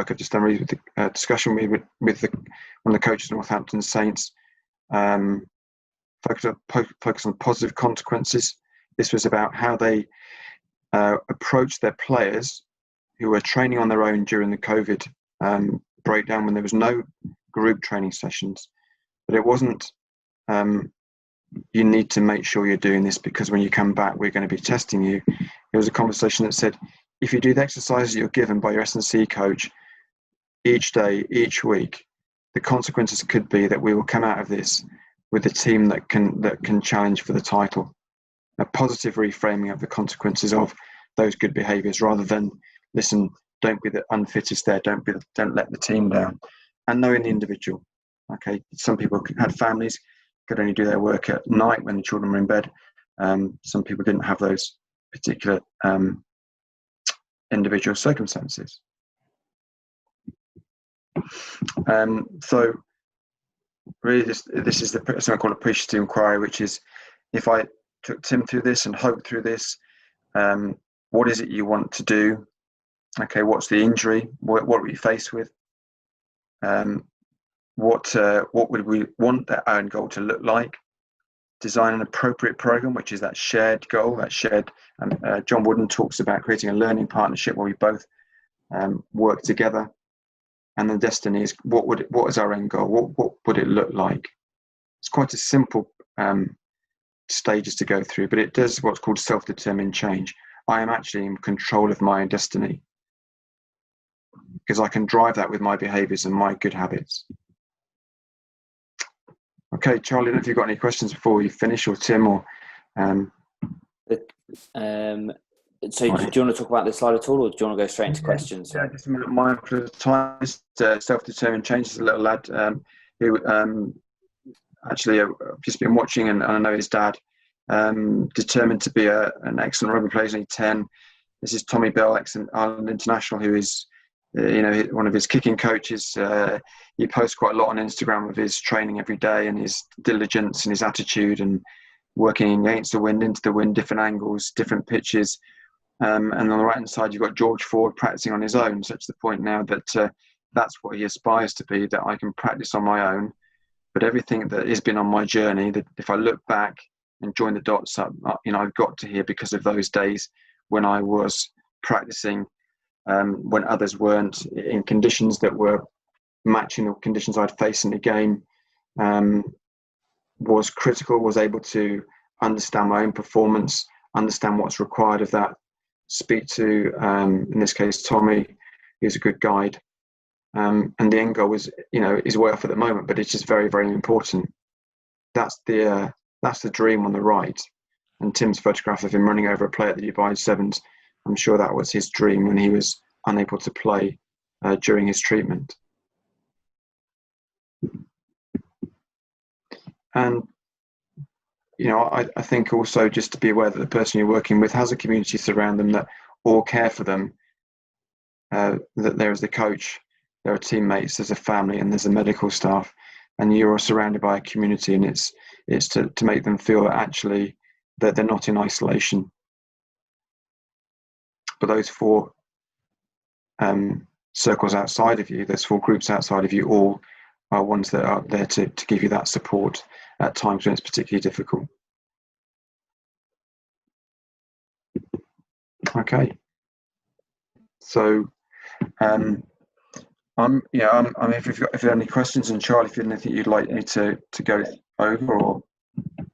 I've just done with the discussion with one of the coaches of Northampton Saints. Focus on positive consequences. This was about how they approached their players who were training on their own during the COVID breakdown, when there was no group training sessions. But it wasn't, you need to make sure you're doing this because when you come back, we're going to be testing you. It was a conversation that said, if you do the exercises you're given by your S&C coach each day, each week, the consequences could be that we will come out of this with a team that can challenge for the title. A positive reframing of the consequences of those good behaviours, rather than, listen, don't be the unfittest there, don't let the team down. And knowing the individual. Okay, some people had families, could only do their work at night when the children were in bed. Some people didn't have those particular individual circumstances. So really this is something I call appreciative inquiry, which is, if I took Tim through this and Hope through this, what is it you want to do? Okay, what's the injury? What were you faced with? What would we want that own goal to look like? Design an appropriate program, which is that shared goal, that shared. John Wooden talks about creating a learning partnership where we both work together. And the destiny is, what is our end goal? What would it look like? It's quite a simple stages to go through, but it does what's called self-determined change. I am actually in control of my own destiny because I can drive that with my behaviours and my good habits. Okay, Charlie, I don't know if you've got any questions before we finish, or Tim, or so do you want to talk about this slide at all, or do you want to go straight into questions? Yeah, just my protagonist, self-determined change, is a little lad who actually I've just been watching, and I know his dad, determined to be an excellent rugby player. He's only 10. This is Tommy Bell, ex-Ireland international, who is one of his kicking coaches. He posts quite a lot on Instagram of his training every day and his diligence and his attitude and working against the wind, into the wind, different angles, different pitches. And on the right hand side, you've got George Ford practicing on his own, such to the point now that that's what he aspires to be, that I can practice on my own. But everything that has been on my journey, that if I look back and join the dots up, I've got to here because of those days when I was practicing when others weren't, in conditions that were matching the conditions I'd faced in the game, was critical, was able to understand my own performance, understand what's required of that, speak to, in this case, Tommy, who's a good guide. And the end goal was, is way off at the moment, but it's just very, very important. That's the dream on the right. And Tim's photograph of him running over a player at the Dubai Sevens, I'm sure that was his dream when he was unable to play during his treatment. And I think also just to be aware that the person you're working with has a community surround them that all care for them. That there is the coach, there are teammates, there's a family, and there's a medical staff, and you're surrounded by a community. And it's to make them feel that actually that they're not in isolation. But those four circles outside of you, those four groups outside of you, all are ones that are there to give you that support at times when it's particularly difficult. Okay. So, if there are any questions, and Charlie, if there's anything you'd like me to go over, or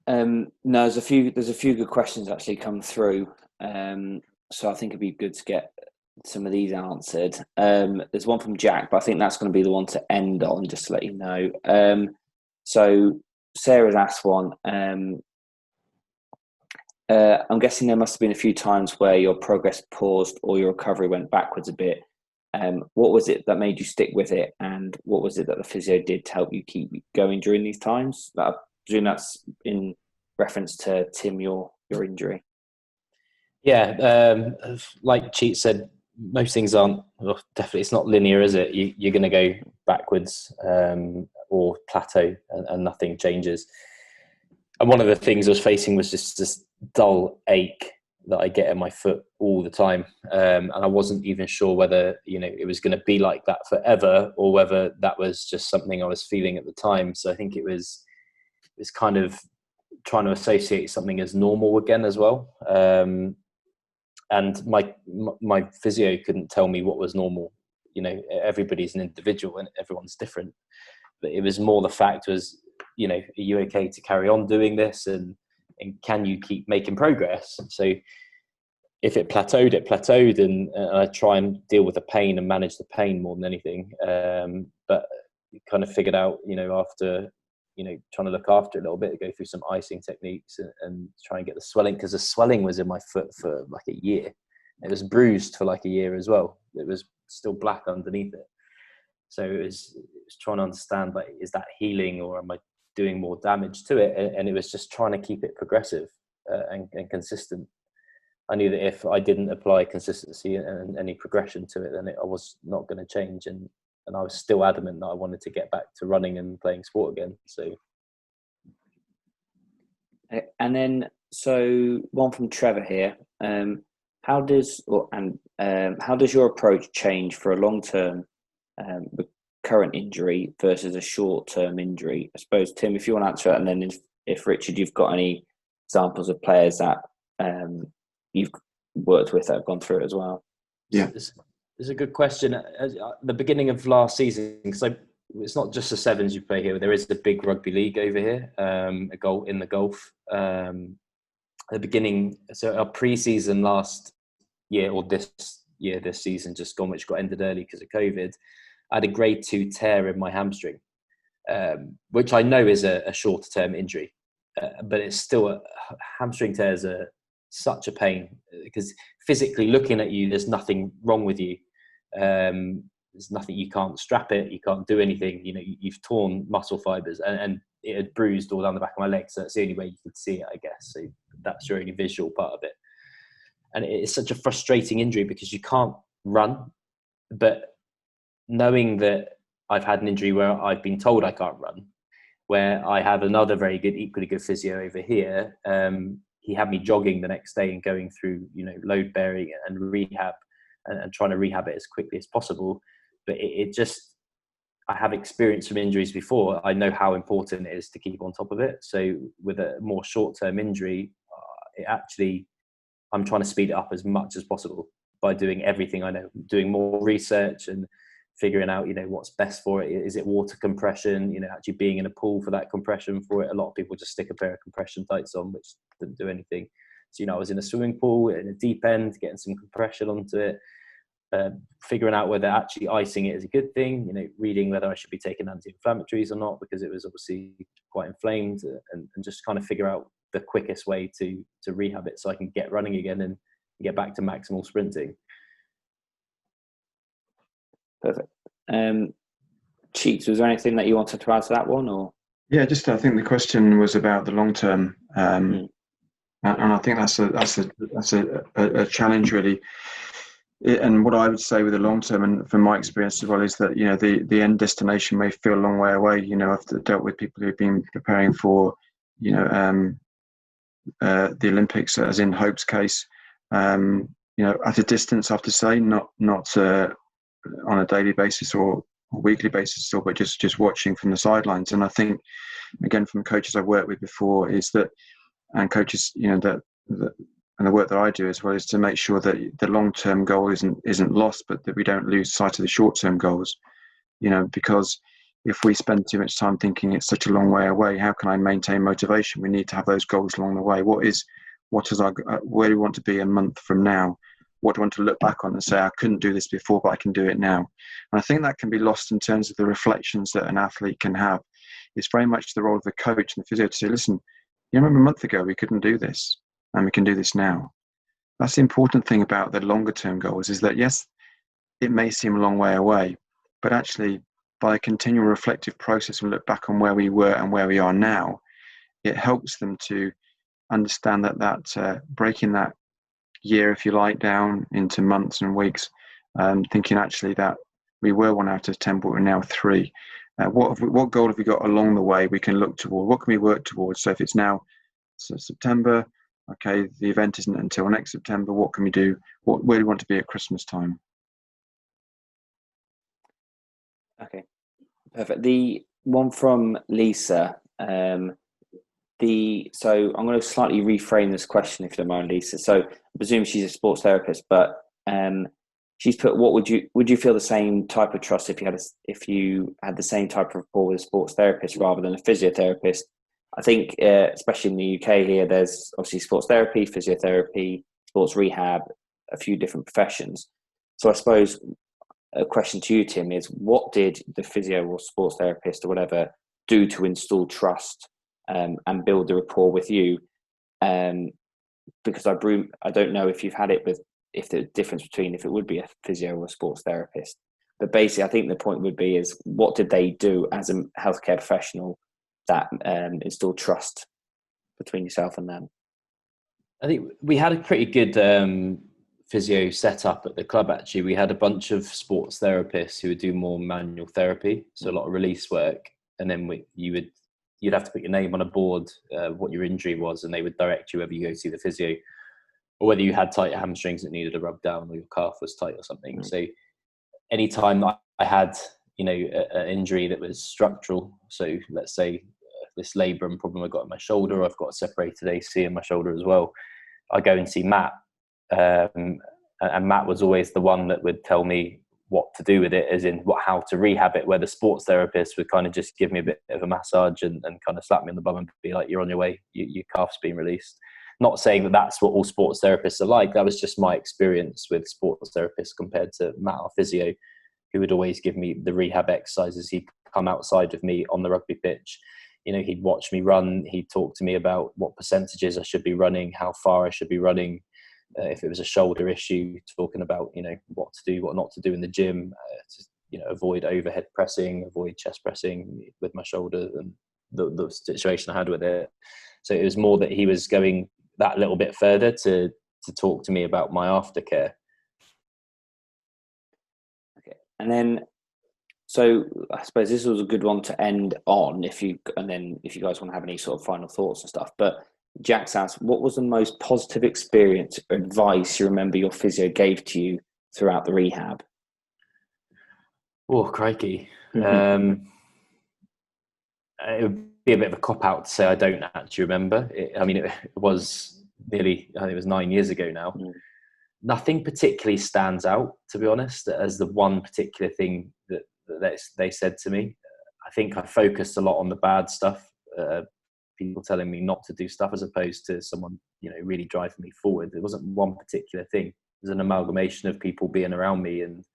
no, there's a few good questions actually come through. So I think it'd be good to get some of these answered. There's one from Jack, but I think that's going to be the one to end on, just to let you know. So Sarah's asked one. I'm guessing there must have been a few times where your progress paused or your recovery went backwards a bit. What was it that made you stick with it, and what was it that the physio did to help you keep going during these times? I presume that's in reference to Tim, your injury. Yeah, like Cheat said, most things aren't, definitely it's not linear, is it? You're going to go backwards or plateau and nothing changes. And one of the things I was facing was just this dull ache that I get in my foot all the time. And I wasn't even sure whether, it was going to be like that forever or whether that was just something I was feeling at the time. So I think it was kind of trying to associate something as normal again as well. And my physio couldn't tell me what was normal. Everybody's an individual and everyone's different. But it was more the fact was, are you okay to carry on doing this, and can you keep making progress? So if it plateaued, and I try and deal with the pain and manage the pain more than anything. But kind of figured out, after trying to look after it a little bit, go through some icing techniques and try and get the swelling, because the swelling was in my foot for like a year. It was bruised for like a year as well. It was still black underneath it. So it was trying to understand, like, is that healing or am I doing more damage to it? And it was just trying to keep it progressive and consistent. I knew that if I didn't apply consistency and any progression to it, then I was not going to change. And I was still adamant that I wanted to get back to running and playing sport again. So, and then one from Trevor here. How does your approach change for a long-term current injury versus a short-term injury? I suppose, Tim, if you want to answer it, and then if Richard, you've got any examples of players that you've worked with that have gone through it as well. Yeah. It's a good question. At the beginning of last season, because it's not just the sevens you play here. There is the big rugby league over here, a goal in the golf. The beginning, so our pre-season last year, or this season just gone, which got ended early because of COVID, I had a grade 2 tear in my hamstring, which I know is a shorter term injury, but it's still hamstring tears are such a pain because physically looking at you, there's nothing wrong with you. There's nothing, you can't strap it, you can't do anything, you've torn muscle fibers and it had bruised all down the back of my legs. So that's the only way you could see it, I guess. So that's your only visual part of it. And it's such a frustrating injury because you can't run, but knowing that I've had an injury where I've been told I can't run, where I have another very good, equally good physio over here, he had me jogging the next day and going through, load bearing and rehab and trying to rehab it as quickly as possible. But it just, I have experience from injuries before. I know how important it is to keep on top of it. So with a more short-term injury, I'm trying to speed it up as much as possible by doing everything I know, doing more research and figuring out, what's best for it. Is it water compression? Actually being in a pool for that compression for it. A lot of people just stick a pair of compression tights on, which didn't do anything. So, I was in a swimming pool in a deep end, getting some compression onto it, figuring out whether actually icing it is a good thing, reading whether I should be taking anti-inflammatories or not, because it was obviously quite inflamed, and just kind of figure out the quickest way to rehab it so I can get running again and get back to maximal sprinting. Perfect. Cheats, was there anything that you wanted to add to that one, or? Yeah, just I think the question was about the long term, and I think that's a challenge really. And what I would say with the long term, and from my experience as well, is that the end destination may feel a long way away. I've dealt with people who've been preparing for the Olympics, as in Hope's case, at a distance, I have to say, not on a daily basis or weekly basis still, but just watching from the sidelines. And I think, again, from coaches I've worked with before, is that, and coaches, that and the work that I do as well, is to make sure that the long-term goal isn't lost, but that we don't lose sight of the short-term goals. Because if we spend too much time thinking it's such a long way away, how can I maintain motivation? We need to have those goals along the way. Where do we want to be a month from now? What do I want to look back on and say, I couldn't do this before, but I can do it now? And I think that can be lost in terms of the reflections that an athlete can have. It's very much the role of the coach and the physio to say, listen, you remember a month ago we couldn't do this, and we can do this now. That's the important thing about the longer term goals, is that yes, it may seem a long way away, but actually by a continual reflective process and look back on where we were and where we are now, it helps them to understand that breaking that year, if you like, down into months and weeks, thinking actually that we were 1 out of 10, but we're now 3. What goal have we got along the way we can look toward? What can we work towards? So if it's now September, okay, the event isn't until next September. What can we do? Where do we want to be at Christmas time? Okay, perfect. The one from Lisa. So I'm going to slightly reframe this question, if you don't mind, Lisa. So I presume she's a sports therapist, but she's put, what would you feel the same type of trust if you had the same type of rapport with a sports therapist rather than a physiotherapist? I think, especially in the UK here, there's obviously sports therapy, physiotherapy, sports rehab, a few different professions. So I suppose a question to you, Tim, is what did the physio or sports therapist or whatever do to install trust and build the rapport with you? Because I don't know if you've had it if the difference between if it would be a physio or a sports therapist. But basically, I think the point would be is what did they do as a healthcare professional that installed trust between yourself and them? I think we had a pretty good physio set up at the club. Actually, we had a bunch of sports therapists who would do more manual therapy, so a lot of release work, and then you'd have to put your name on a board, what your injury was, and they would direct you whether you go see the physio or whether you had tight hamstrings that needed a rub down or your calf was tight or something. Mm-hmm. So anytime I had an injury that was structural, so let's say this labrum problem I got in my shoulder, I've got a separated AC in my shoulder as well, I go and see Matt, and Matt was always the one that would tell me what to do with it, as in how to rehab it, where the sports therapist would kind of just give me a bit of a massage and kind of slap me on the bum and be like, you're on your way, your calf's been released. Not saying that that's what all sports therapists are like. That was just my experience with sports therapists compared to Matt, our physio, who would always give me the rehab exercises. He'd come outside with me on the rugby pitch. You know, he'd watch me run. He'd talk to me about what percentages I should be running, how far I should be running. If it was a shoulder issue, talking about, you know, what to do, what not to do in the gym, to, you know, avoid overhead pressing, avoid chest pressing with my shoulder, and the situation I had with it. So it was more that he was going that little bit further to talk to me about my aftercare. Okay. And then, so I suppose this was a good one to end on, if you guys want to have any sort of final thoughts and stuff. But Jack's asked, what was the most positive experience or advice you remember your physio gave to you throughout the rehab? Oh, crikey. Mm-hmm. It would be a bit of a cop-out to say I don't actually remember. It was nearly, I think it was 9 years ago now. Mm. Nothing particularly stands out, to be honest, as the one particular thing that they said to me. I think I focused a lot on the bad stuff, people telling me not to do stuff, as opposed to someone, you know, really driving me forward. There wasn't one particular thing. It was an amalgamation of people being around me, and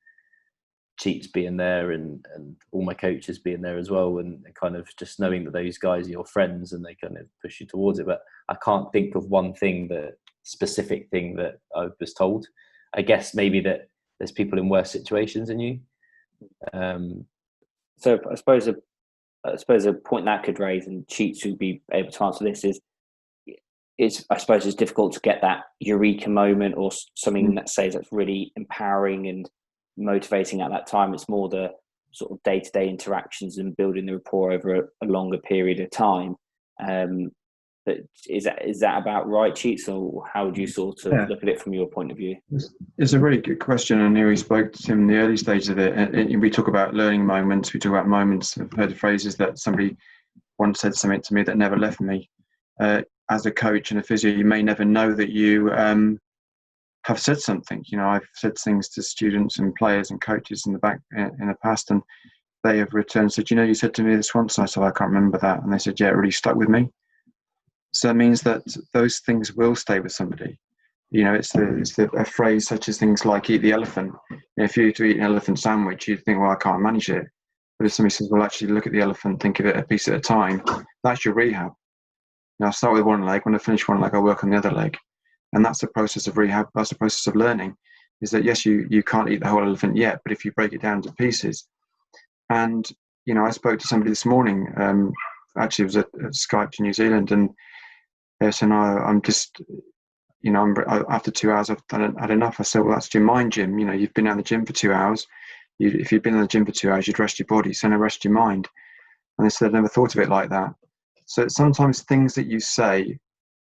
Cheats being there, and all my coaches being there as well, and kind of just knowing that those guys are your friends and they kind of push you towards it. But I can't think of one specific thing that I was told. I guess maybe that there's people in worse situations than you. So I suppose a point that could raise, and Cheats would be able to answer this, is I suppose it's difficult to get that eureka moment or something that says that's really empowering and motivating at that time. It's more the sort of day-to-day interactions and building the rapport over a longer period of time. But is that about right, Cheats, or how would you sort of look at it from your point of view? It's a really good question, and we spoke to him in the early stages of it. And we talk about learning moments. We talk about moments. I've heard phrases that somebody once said something to me that never left me. As a coach and a physio, you may never know that you have said something. You know, I've said things to students and players and coaches in the past, and they have returned and said, you know, you said to me this once. And I said, I can't remember that. And they said, yeah, it really stuck with me. So it means that those things will stay with somebody. You know, it's a phrase such as things like eat the elephant. You know, if you were to eat an elephant sandwich, you'd think, well, I can't manage it. But if somebody says, well, actually look at the elephant, think of it a piece at a time, that's your rehab. Now I start with one leg. When I finish one leg, I work on the other leg. And that's the process of rehab. That's the process of learning, is that, yes, you can't eat the whole elephant yet, but if you break it down into pieces. And, you know, I spoke to somebody this morning, actually it was at Skype to New Zealand, and they said, no, I'm just, you know, after 2 hours, I've had enough. I said, well, that's your mind gym. You know, you've been out in the gym for 2 hours. If you'd been in the gym for 2 hours, you'd rest your body, so now rest your mind. And they said, I've never thought of it like that. So sometimes things that you say,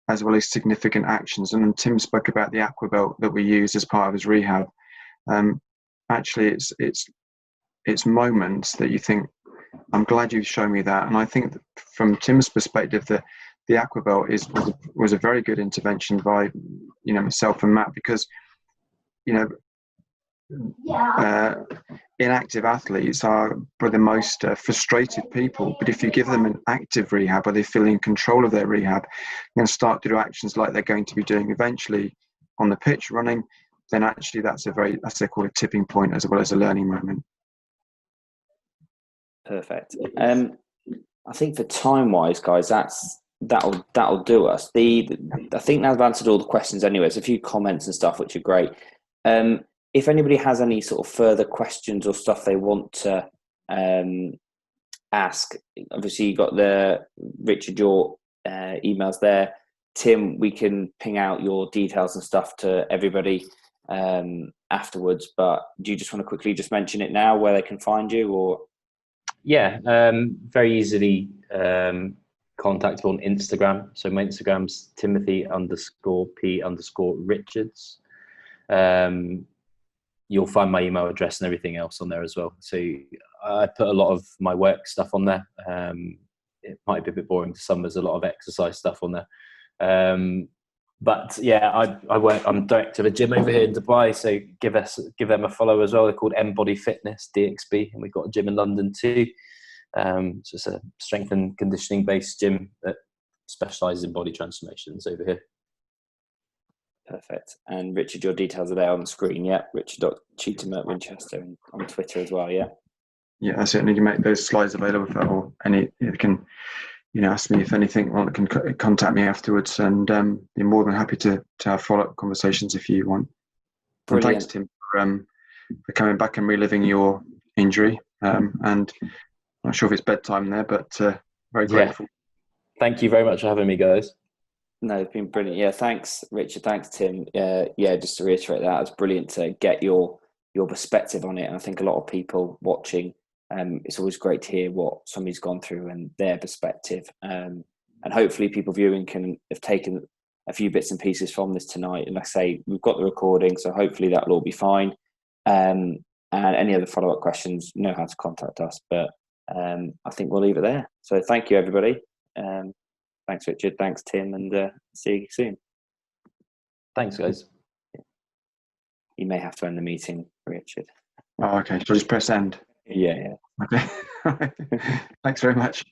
as well as significant actions, and Tim spoke about the aqua belt that we use as part of his rehab. Actually, it's moments that you think, I'm glad you've shown me that. And I think that from Tim's perspective, the aqua belt was a very good intervention by, you know, myself and Matt, because, you know, inactive athletes are the most frustrated people. But if you give them an active rehab, where they feel in control of their rehab, and start to do actions like they're going to be doing eventually on the pitch running, then actually that's they call a tipping point as well as a learning moment. Perfect. I think for time-wise, guys, that'll do us. I think now I've answered all the questions anyway. There's a few comments and stuff which are great. If anybody has any sort of further questions or stuff they want to ask, obviously you got the Richard, your emails there. Tim, we can ping out your details and stuff to everybody afterwards, but do you just want to quickly just mention it now, where they can find you? Or yeah, very easily contactable on Instagram. So my Instagram's Timothy_P_Richards. You'll find my email address and everything else on there as well. So I put a lot of my work stuff on there. It might be a bit boring to some. There's a lot of exercise stuff on there. But yeah, I work. I'm director of a gym over here in Dubai, so give them a follow as well. They're called Body Fitness DXB, and we've got a gym in London too. So it's a strength and conditioning based gym that specialises in body transformations over here. Perfect. And Richard, your details are there on the screen. Yeah, Richard.Cheetham at Winchester, and on Twitter as well. Yeah. Yeah, that's it. And you can make those slides available for, or you can, ask me if anything, or can contact me afterwards, and be more than happy to have follow-up conversations if you want. And thanks, Tim, for coming back and reliving your injury. And I'm not sure if it's bedtime there, but very grateful. Thank you very much for having me, guys. No, it's been brilliant. Yeah, thanks, Richard. Thanks, Tim. Yeah, just to reiterate that, it's brilliant to get your perspective on it. And I think a lot of people watching, it's always great to hear what somebody's gone through and their perspective. And hopefully people viewing have taken a few bits and pieces from this tonight. And like I say, we've got the recording, so hopefully that'll all be fine. And any other follow-up questions, you know how to contact us. But I think we'll leave it there. So thank you, everybody. Thanks, Richard. Thanks, Tim. And see you soon. Thanks, guys. You may have to end the meeting, Richard. Oh, okay. Shall I just press end? Yeah. Okay. Thanks very much.